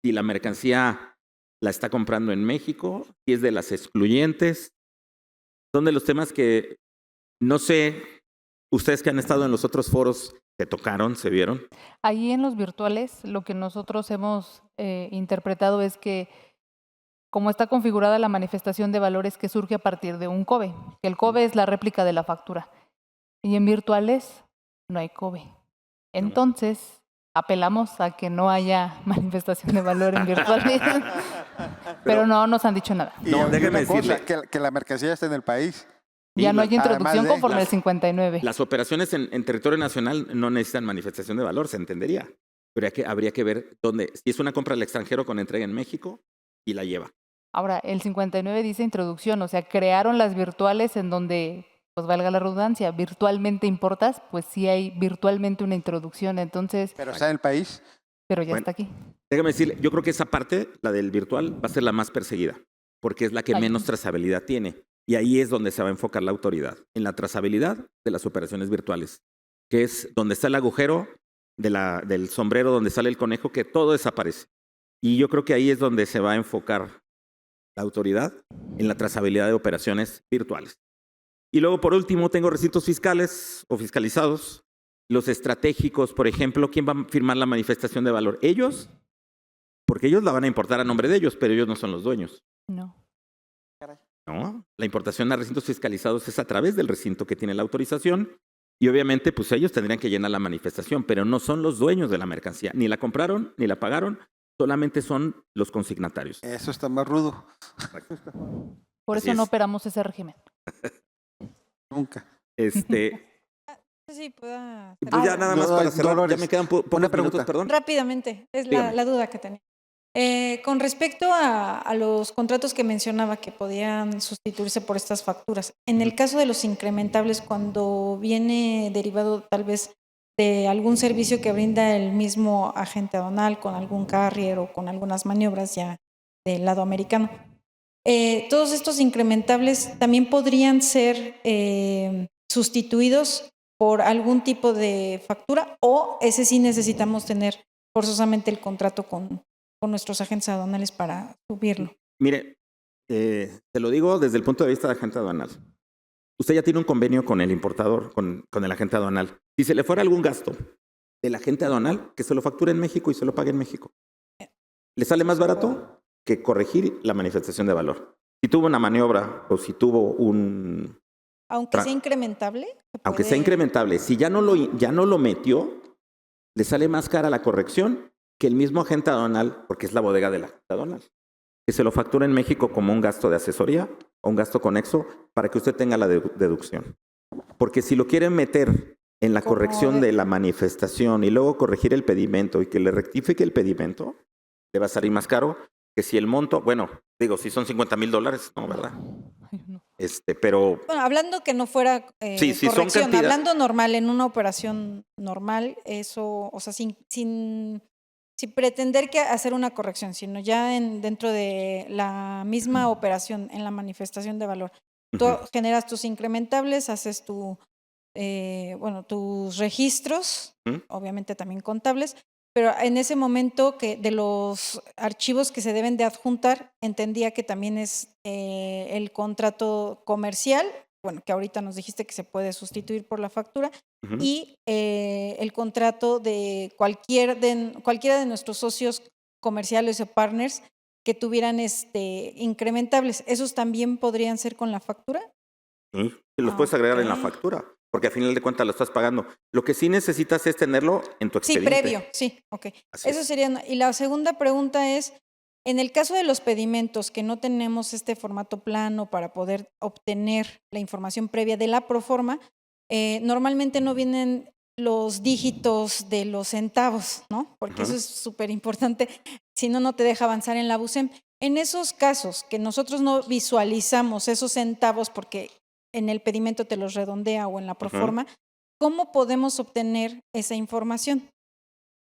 Si la mercancía la está comprando en México, si es de las excluyentes. Son de los temas que no sé, ustedes que han estado en los otros foros, ¿se tocaron, se vieron? Ahí en los virtuales, lo que nosotros hemos interpretado es que como está configurada la manifestación de valores que surge a partir de un COBE, que el COBE es la réplica de la factura. Y en virtuales no hay COBE. Entonces, apelamos a que no haya manifestación de valor en virtuales. Pero no nos han dicho nada. Y No, y déjeme una cosa, decirle. que la mercancía esté en el país. Ya no hay además introducción de conforme al las- 59. Las operaciones en territorio nacional no necesitan manifestación de valor, se entendería. Pero habría que ver dónde, si es una compra al extranjero con entrega en México y la lleva. Ahora, el 59 dice introducción, o sea, crearon las virtuales en donde, pues valga la redundancia, virtualmente importas, pues sí hay virtualmente una introducción, entonces, Pero está en el país. pero ya Bueno. está aquí. Déjame decirle, yo creo que esa parte, la del virtual, va a ser la más perseguida, porque es la que Ay. menos trazabilidad tiene. Y ahí es donde se va a enfocar la autoridad, en la trazabilidad de las operaciones virtuales, que es donde está el agujero del sombrero, donde sale el conejo, que todo desaparece. Y yo creo que ahí es donde se va a enfocar la autoridad, en la trazabilidad de operaciones virtuales. Y luego, por último, tengo recintos fiscales o fiscalizados. Los estratégicos, por ejemplo, ¿quién va a firmar la manifestación de valor? ¿Ellos? Porque ellos la van a importar a nombre de ellos, pero ellos no son los dueños. No. No, la importación a recintos fiscalizados es a través del recinto que tiene la autorización y obviamente pues ellos tendrían que llenar la manifestación, pero no son los dueños de la mercancía. Ni la compraron, ni la pagaron, solamente son los consignatarios. Eso está más rudo. Por Así eso no es. operamos ese régimen. Nunca. Sí, pueda Pues ya nada más para cerrar, Dolores, ya me quedan pocos una pregunta. minutos, perdón. rápidamente, es Dígame. la duda que tenía. Con respecto a los contratos que mencionaba que podían sustituirse por estas facturas, en el caso de los incrementables, cuando viene derivado tal vez de algún servicio que brinda el mismo agente aduanal con algún carrier o con algunas maniobras ya del lado americano, todos estos incrementables también podrían ser sustituidos por algún tipo de factura o ese sí necesitamos tener forzosamente el contrato con nuestros agentes aduanales para subirlo. Mire, te lo digo desde el punto de vista de agente aduanal. Usted ya tiene un convenio con el importador, con el agente aduanal. Si se le fuera algún gasto del agente aduanal, que se lo facture en México y se lo pague en México. ¿Le sale más barato que corregir la manifestación de valor? Si tuvo una maniobra o si tuvo un... Aunque sea incrementable. Aunque sea incrementable, si ya no lo metió, le sale más cara la corrección que el mismo agente aduanal, porque es la bodega del agente aduanal. Que se lo factura en México como un gasto de asesoría o un gasto conexo para que usted tenga la deducción. Porque si lo quieren meter en la corrección de la manifestación y luego corregir el pedimento y que le rectifique el pedimento, le va a salir más caro que si el monto, bueno, digo, si son $50,000, no, ¿verdad? Ay, no. Bueno, hablando que no fuera Sí, si son corrección, cantidad- hablando normal, en una operación normal, eso, o sea, sin pretender que hacer una corrección, sino ya dentro de la misma operación, en la manifestación de valor. Tú generas tus incrementables, haces tus registros, Ujú. obviamente también contables, pero en ese momento que de los archivos que se deben de adjuntar, entendía que también es el contrato comercial, bueno, que ahorita nos dijiste que se puede sustituir por la factura, Ujú. y el contrato de cualquiera de nuestros socios comerciales o partners que tuvieran incrementables. ¿Esos también podrían ser con la factura? Sí, y los puedes agregar en la Ok. factura, porque al final de cuentas lo estás pagando. Lo que sí necesitas es tenerlo en tu Sí, expediente. previo, sí, ok. Así Eso es. sería y la segunda pregunta es, en el caso de los pedimentos que no tenemos este formato plano para poder obtener la información previa de la proforma, normalmente no vienen los dígitos de los centavos, ¿no? Porque eso Ujú. es súper importante, si no, no te deja avanzar en la BUSEM. En esos casos que nosotros no visualizamos esos centavos porque en el pedimento te los redondea o en la proforma, ¿cómo podemos obtener esa información?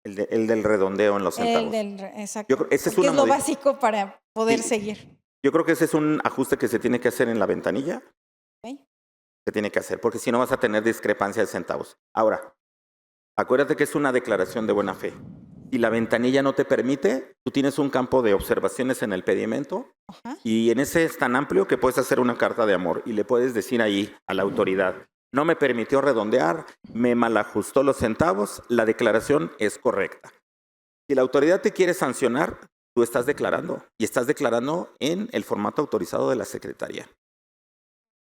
El del redondeo en los centavos. Exacto. Yo creo, ese es Porque una es lo modi- básico para poder Sí. seguir. Yo creo que ese es un ajuste que se tiene que hacer en la ventanilla. Ok. Se tiene que hacer, porque si no vas a tener discrepancia de centavos. Ahora, acuérdate que es una declaración de buena fe. Si la ventanilla no te permite, tú tienes un campo de observaciones en el pedimento Ajá. y en ese es tan amplio que puedes hacer una carta de amor y le puedes decir ahí a la autoridad, no me permitió redondear, me malajustó los centavos, la declaración es correcta. Si la autoridad te quiere sancionar, tú estás declarando y estás declarando en el formato autorizado de la Secretaría.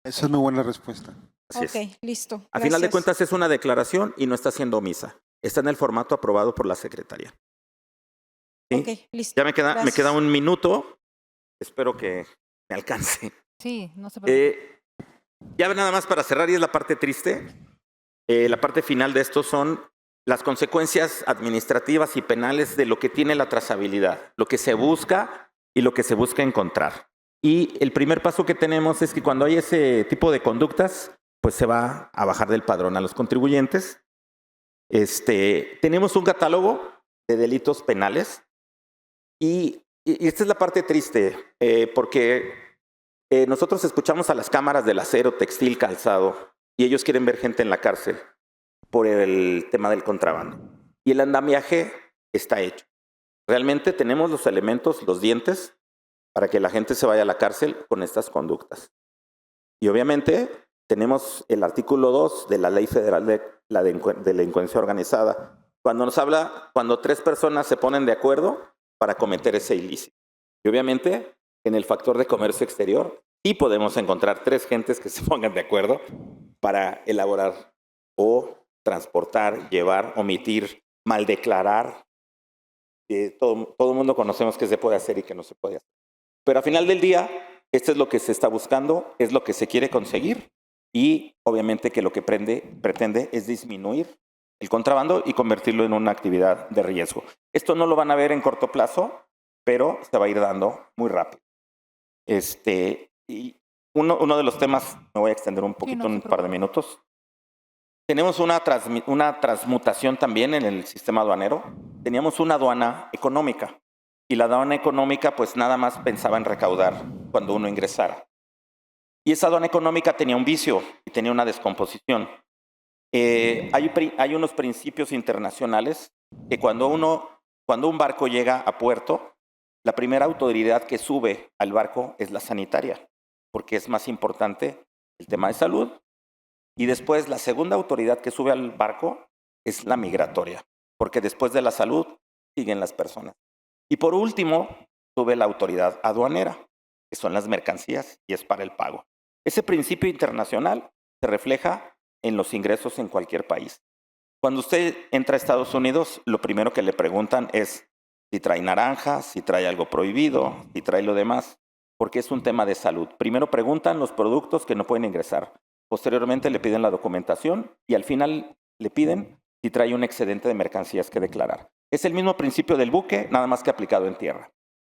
Esa es muy buena respuesta. Así Ok, es. listo. A final de Gracias. cuentas es una declaración y no está siendo omisa. Está en el formato aprobado por la Secretaría. ¿Sí? Ok, listo. Ya me queda Gracias. un minuto. Espero que me alcance. Sí, no se preocupe. Ya nada más para cerrar, y es la parte triste. La parte final de esto son las consecuencias administrativas y penales de lo que tiene la trazabilidad, lo que se busca y lo que se busca encontrar. Y el primer paso que tenemos es que cuando hay ese tipo de conductas, pues se va a bajar del padrón a los contribuyentes. Tenemos un catálogo de delitos penales y esta es la parte triste, porque nosotros escuchamos a las cámaras del acero, textil, calzado, y ellos quieren ver gente en la cárcel por el tema del contrabando. Y el andamiaje está hecho. Realmente tenemos los elementos, los dientes, para que la gente se vaya a la cárcel con estas conductas. Y obviamente tenemos el artículo 2 de la Ley Federal de la Delincuencia Organizada, cuando nos habla, cuando 3 personas se ponen de acuerdo para cometer ese ilícito. Y obviamente en el factor de comercio exterior sí podemos encontrar 3 gentes que se pongan de acuerdo para elaborar o transportar, llevar, omitir, mal declarar. Todo el mundo conocemos que se puede hacer y que no se puede hacer. Pero al final del día, esto es lo que se está buscando, es lo que se quiere conseguir y obviamente que lo que pretende es disminuir el contrabando y convertirlo en una actividad de riesgo. Esto no lo van a ver en corto plazo, pero se va a ir dando muy rápido. Y uno de los temas, me voy a extender un poquito, un par de minutos. Tenemos una transmutación también en el sistema aduanero. Teníamos una aduana económica y la aduana económica pues nada más pensaba en recaudar cuando uno ingresara. Y esa aduana económica tenía un vicio y tenía una descomposición. Hay unos principios internacionales que cuando un barco llega a puerto, la primera autoridad que sube al barco es la sanitaria, porque es más importante el tema de salud. Y después la segunda autoridad que sube al barco es la migratoria, porque después de la salud siguen las personas. Y por último, sube la autoridad aduanera, que son las mercancías y es para el pago. Ese principio internacional se refleja en los ingresos en cualquier país. Cuando usted entra a Estados Unidos, lo primero que le preguntan es si trae naranjas, si trae algo prohibido, si trae lo demás, porque es un tema de salud. Primero preguntan los productos que no pueden ingresar. Posteriormente le piden la documentación y al final le piden si trae un excedente de mercancías que declarar. Es el mismo principio del buque, nada más que aplicado en tierra.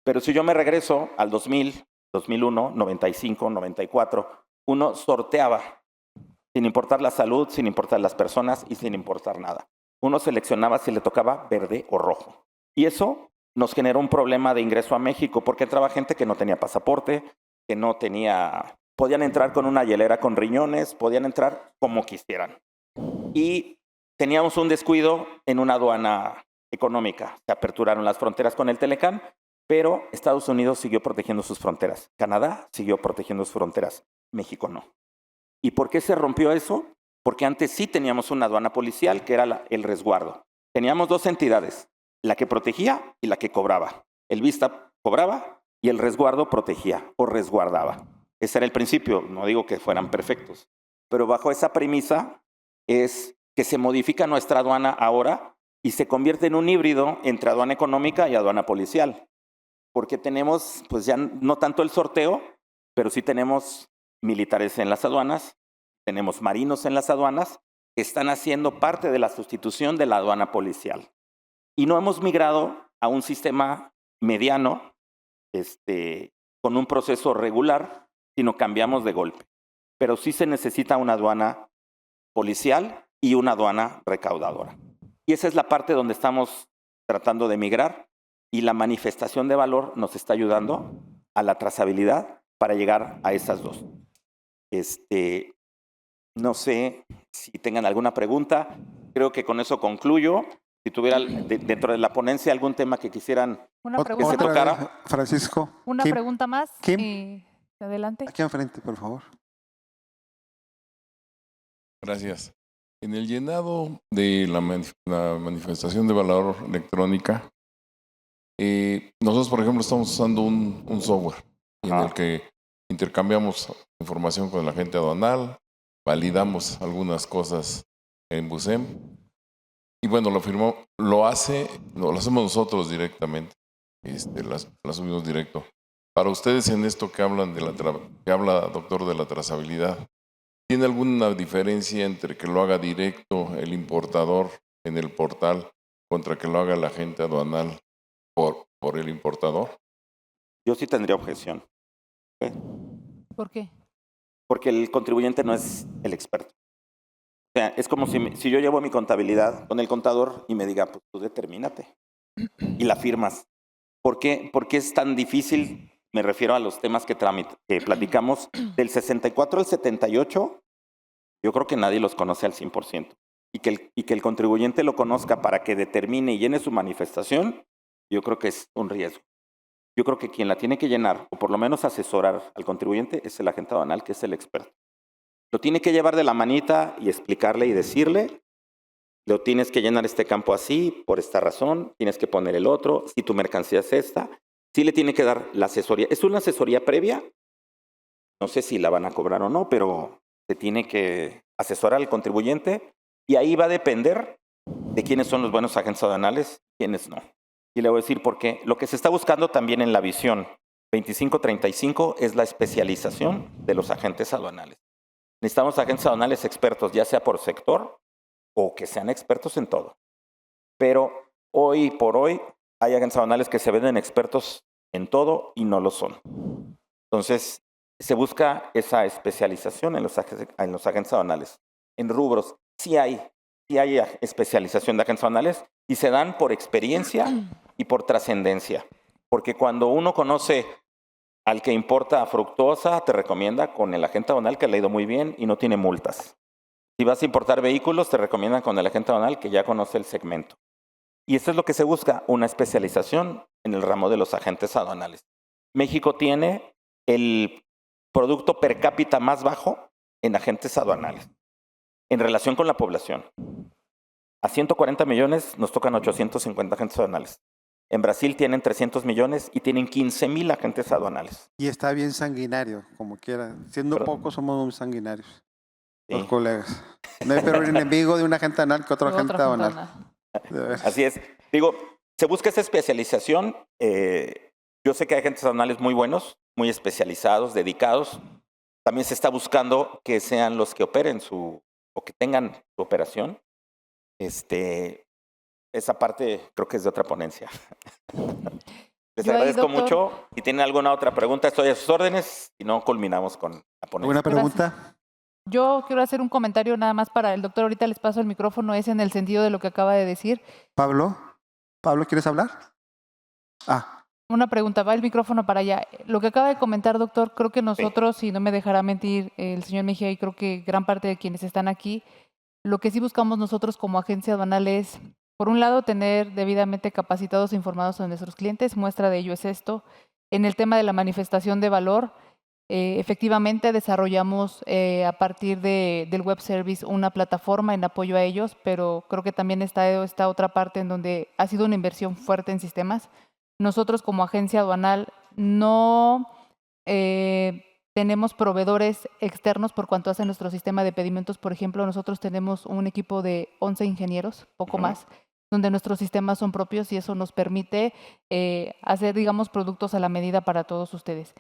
Pero si yo me regreso al 2000, 2001, 95, 94, uno sorteaba, sin importar la salud, sin importar las personas y sin importar nada. Uno seleccionaba si le tocaba verde o rojo. Y eso nos generó un problema de ingreso a México porque entraba gente que no tenía pasaporte, que no tenía... Podían entrar con una hielera con riñones, podían entrar como quisieran. Y teníamos un descuido en una aduana económica. Se aperturaron las fronteras con el Telecán, pero Estados Unidos siguió protegiendo sus fronteras. Canadá siguió protegiendo sus fronteras. México no. ¿Y por qué se rompió eso? Porque antes sí teníamos una aduana policial que era el resguardo. Teníamos dos entidades, la que protegía y la que cobraba. El Vista cobraba y el resguardo protegía o resguardaba. Ese era el principio, no digo que fueran perfectos, pero bajo esa premisa es que se modifica nuestra aduana ahora y se convierte en un híbrido entre aduana económica y aduana policial. Porque tenemos, pues ya no tanto el sorteo, pero sí tenemos militares en las aduanas, tenemos marinos en las aduanas que están haciendo parte de la sustitución de la aduana policial. Y no hemos migrado a un sistema mediano, con un proceso regular, sino cambiamos de golpe. Pero sí se necesita una aduana policial y una aduana recaudadora. Y esa es la parte donde estamos tratando de migrar y la manifestación de valor nos está ayudando a la trazabilidad para llegar a esas dos. No sé si tengan alguna pregunta. Creo que con eso concluyo. Si tuviera dentro de la ponencia algún tema que quisieran Una que pregunta se más. tocara. Francisco. Una Kim, pregunta más. Kim. Adelante. Aquí enfrente, por favor. Gracias. En el llenado de la manifestación de valor electrónica, nosotros, por ejemplo, estamos usando un software en el que intercambiamos información con el agente aduanal, validamos algunas cosas en BUSEM y bueno, lo hacemos nosotros directamente, la subimos directo. Para ustedes en esto que hablan que habla doctor de la trazabilidad, ¿tiene alguna diferencia entre que lo haga directo el importador en el portal contra que lo haga el agente aduanal por el importador? Yo sí tendría objeción. ¿Por qué? Porque el contribuyente no es el experto. O sea, es como si yo llevo mi contabilidad con el contador y me diga, pues tú determínate. Y la firmas. ¿Por qué es tan difícil? Me refiero a los temas que platicamos del 64 al 78. Yo creo que nadie los conoce al 100%. Y que el contribuyente lo conozca para que determine y llene su manifestación, yo creo que es un riesgo. Yo creo que quien la tiene que llenar, o por lo menos asesorar al contribuyente, es el agente aduanal, que es el experto. Lo tiene que llevar de la manita y explicarle y decirle, lo tienes que llenar este campo así, por esta razón, tienes que poner el otro, si tu mercancía es esta. Sí le tiene que dar la asesoría. Es una asesoría previa, no sé si la van a cobrar o no, pero se tiene que asesorar al contribuyente y ahí va a depender de quiénes son los buenos agentes aduanales, quiénes no. Y le voy a decir por qué. Lo que se está buscando también en la visión 2535 es la especialización de los agentes aduanales. Necesitamos agentes aduanales expertos, ya sea por sector o que sean expertos en todo. Pero hoy por hoy hay agentes aduanales que se venden expertos en todo y no lo son. Entonces, se busca esa especialización en los agentes aduanales. En rubros, sí hay especialización de agentes aduanales y se dan por experiencia y por trascendencia. Porque cuando uno conoce al que importa fructuosa, te recomienda con el agente aduanal que le ha ido muy bien y no tiene multas. Si vas a importar vehículos, te recomiendan con el agente aduanal que ya conoce el segmento. Y eso es lo que se busca, una especialización en el ramo de los agentes aduanales. México tiene el producto per cápita más bajo en agentes aduanales, en relación con la población. A 140 millones nos tocan 850 agentes aduanales. En Brasil tienen 300 millones y tienen 15,000 agentes aduanales. Y está bien sanguinario, como quiera. Siendo pocos, somos muy sanguinarios. Sí. Los colegas. No hay peor enemigo de un agente aduanal que otro agente aduanal. Así es. Digo, se busca esa especialización. Yo sé que hay agentes aduanales muy buenos, muy especializados, dedicados. También se está buscando que sean los que operen o que tengan su operación. Esa parte creo que es de otra ponencia. Les Yo ahí, agradezco doctor, mucho. Si tienen alguna otra pregunta, estoy a sus órdenes. Si no, culminamos con la ponencia. ¿Alguna pregunta? Yo quiero hacer un comentario nada más para el doctor. Ahorita les paso el micrófono, es en el sentido de lo que acaba de decir. Pablo, ¿quieres hablar? Una pregunta, va el micrófono para allá. Lo que acaba de comentar, doctor, creo que nosotros, si no me dejará mentir el señor Mejía, y creo que gran parte de quienes están aquí, lo que sí buscamos nosotros como agencia aduanal es Por un lado, tener debidamente capacitados e informados a nuestros clientes. Muestra de ello es esto. En el tema de la manifestación de valor, efectivamente desarrollamos a partir del web service una plataforma en apoyo a ellos, pero creo que también está esta otra parte en donde ha sido una inversión fuerte en sistemas. Nosotros como agencia aduanal no tenemos proveedores externos por cuanto hace nuestro sistema de pedimentos. Por ejemplo, nosotros tenemos un equipo de 11 ingenieros, poco más, donde nuestros sistemas son propios y eso nos permite hacer, digamos, productos a la medida para todos ustedes.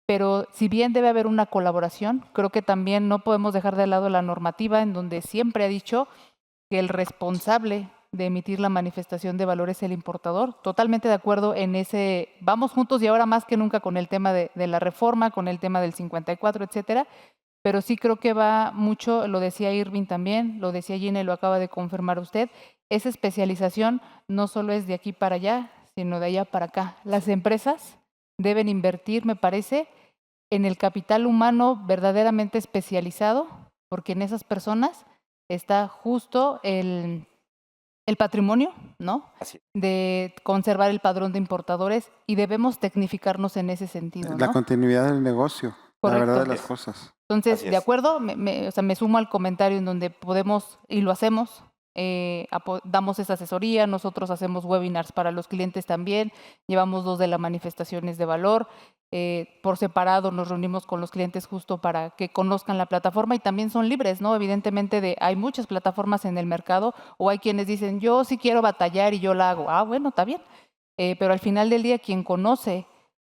Pero si bien debe haber una colaboración, creo que también no podemos dejar de lado la normativa en donde siempre ha dicho que el responsable de emitir la manifestación de valor es el importador. Totalmente de acuerdo en ese, vamos juntos y ahora más que nunca con el tema de la reforma, con el tema del 54, etcétera. Pero sí creo que va mucho, lo decía Irving también, lo decía Gina y lo acaba de confirmar usted, esa especialización no solo es de aquí para allá, sino de allá para acá. Las empresas deben invertir, me parece, en el capital humano verdaderamente especializado, porque en esas personas está justo el patrimonio, ¿no? Así es. De conservar el padrón de importadores y debemos tecnificarnos en ese sentido, La ¿no? continuidad del negocio, la verdad de Correcto. las cosas. Entonces, Así de es. acuerdo, o sea, me sumo al comentario en donde podemos, y lo hacemos, damos esa asesoría, nosotros hacemos webinars para los clientes también, llevamos 2 de las manifestaciones de valor, por separado nos reunimos con los clientes justo para que conozcan la plataforma y también son libres, ¿no? Evidentemente hay muchas plataformas en el mercado o hay quienes dicen, yo sí quiero batallar y yo la hago. Ah, bueno, está bien. Pero al final del día, quien conoce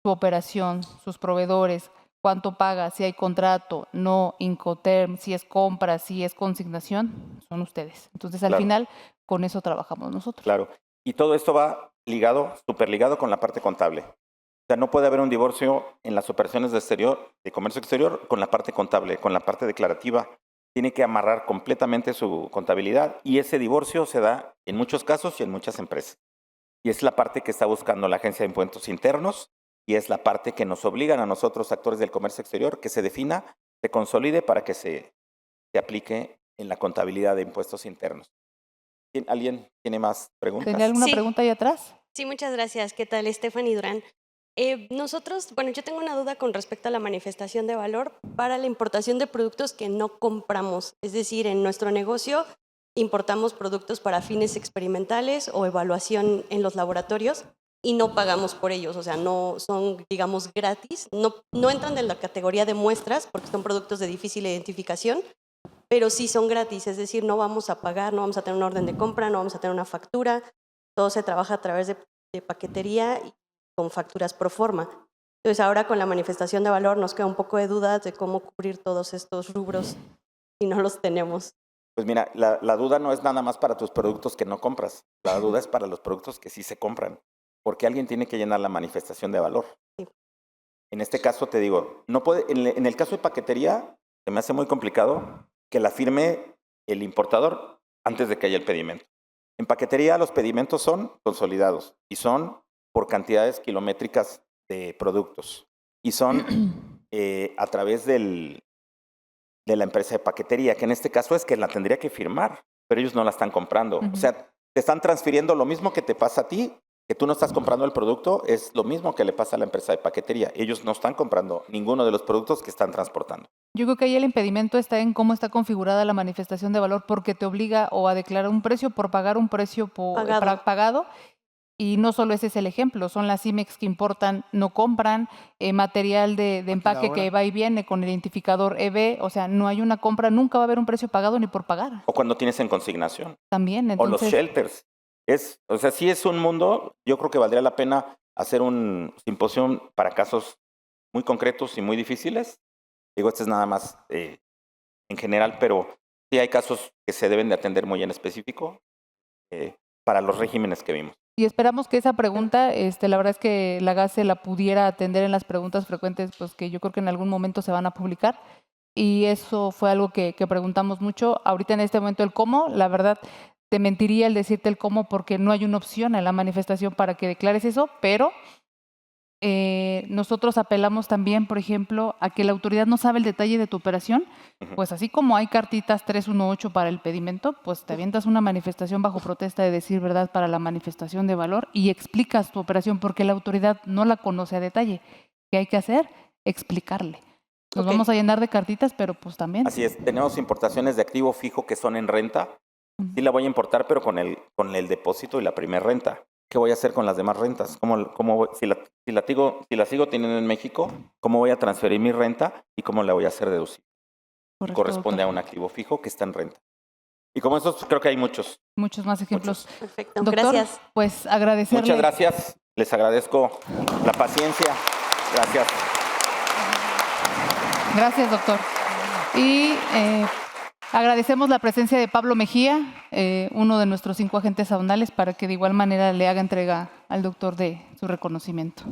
su operación, sus proveedores, cuánto paga, si hay contrato, no, Incoterm, si es compra, si es consignación, son ustedes. Entonces, al Claro. final, con eso trabajamos nosotros. Claro. Y todo esto va ligado, súper ligado con la parte contable. O sea, no puede haber un divorcio en las operaciones de comercio exterior con la parte contable, con la parte declarativa. Tiene que amarrar completamente su contabilidad y ese divorcio se da en muchos casos y en muchas empresas. Y es la parte que está buscando la Agencia de Impuestos Internos y es la parte que nos obligan a nosotros, actores del comercio exterior, que se defina, se consolide para que se aplique en la contabilidad de impuestos internos. ¿Alguien tiene más preguntas? ¿Tenía alguna Sí. pregunta ahí atrás? Sí, muchas gracias. ¿Qué tal, Stephanie Durán? Nosotros, bueno, yo tengo una duda con respecto a la manifestación de valor para la importación de productos que no compramos. Es decir, en nuestro negocio importamos productos para fines experimentales o evaluación en los laboratorios y no pagamos por ellos. O sea, no son, digamos, gratis. No entran en la categoría de muestras porque son productos de difícil identificación, pero sí son gratis. Es decir, no vamos a pagar, no vamos a tener una orden de compra, no vamos a tener una factura. Todo se trabaja a través de paquetería y con facturas pro forma. Entonces ahora con la manifestación de valor nos queda un poco de dudas de cómo cubrir todos estos rubros si no los tenemos. Pues mira, la duda no es nada más para tus productos que no compras. La duda es para los productos que sí se compran, porque alguien tiene que llenar la manifestación de valor. Sí. En este caso te digo, no puede, en el caso de paquetería, se me hace muy complicado que la firme el importador antes de que haya el pedimento. En paquetería los pedimentos son consolidados y son por cantidades kilométricas de productos y son a través de la empresa de paquetería, que en este caso es que la tendría que firmar, pero ellos no la están comprando. O sea, te están transfiriendo lo mismo que te pasa a ti, que tú no estás comprando el producto, es lo mismo que le pasa a la empresa de paquetería. Ellos no están comprando ninguno de los productos que están transportando. Yo creo que ahí el impedimento está en cómo está configurada la manifestación de valor, porque te obliga o a declarar un precio por pagar un precio pagado. Y no solo ese es el ejemplo, son las IMEX que importan, no compran, material de empaque que va y viene con el identificador EB, o sea, no hay una compra, nunca va a haber un precio pagado ni por pagar. O cuando tienes en consignación. También, O los entonces, shelters. O sea, sí es un mundo, yo creo que valdría la pena hacer un simposio para casos muy concretos y muy difíciles. Digo, este es nada más en general, pero sí hay casos que se deben de atender muy en específico para los regímenes que vimos. y esperamos que esa pregunta, la verdad es que la GACE la pudiera atender en las preguntas frecuentes, pues que yo creo que en algún momento se van a publicar. Y eso fue algo que preguntamos mucho. Ahorita en este momento el cómo, la verdad, te mentiría el decirte el cómo porque no hay una opción en la manifestación para que declares eso, pero nosotros apelamos también, por ejemplo, a que la autoridad no sabe el detalle de tu operación, pues así como hay cartitas 318 para el pedimento, pues te avientas una manifestación bajo protesta de decir verdad para la manifestación de valor y explicas tu operación porque la autoridad no la conoce a detalle. ¿Qué hay que hacer? Explicarle. Nos vamos a llenar de cartitas, pero pues también. Así es, tenemos importaciones de activo fijo que son en renta. Sí la voy a importar, pero con el depósito y la primer renta. ¿Qué voy a hacer con las demás rentas? Si la sigo teniendo en México, ¿cómo voy a transferir mi renta y cómo la voy a hacer deducir? Correcto, Corresponde doctor. a un activo fijo que está en renta. Y como esos, creo que hay muchos. Muchos más ejemplos. Perfecto, Doctor, gracias. pues agradecerle. Muchas gracias. Les agradezco la paciencia. Gracias. Gracias, doctor. Y agradecemos la presencia de Pablo Mejía, uno de nuestros 5 agentes aduanales, para que de igual manera le haga entrega al doctor de su reconocimiento.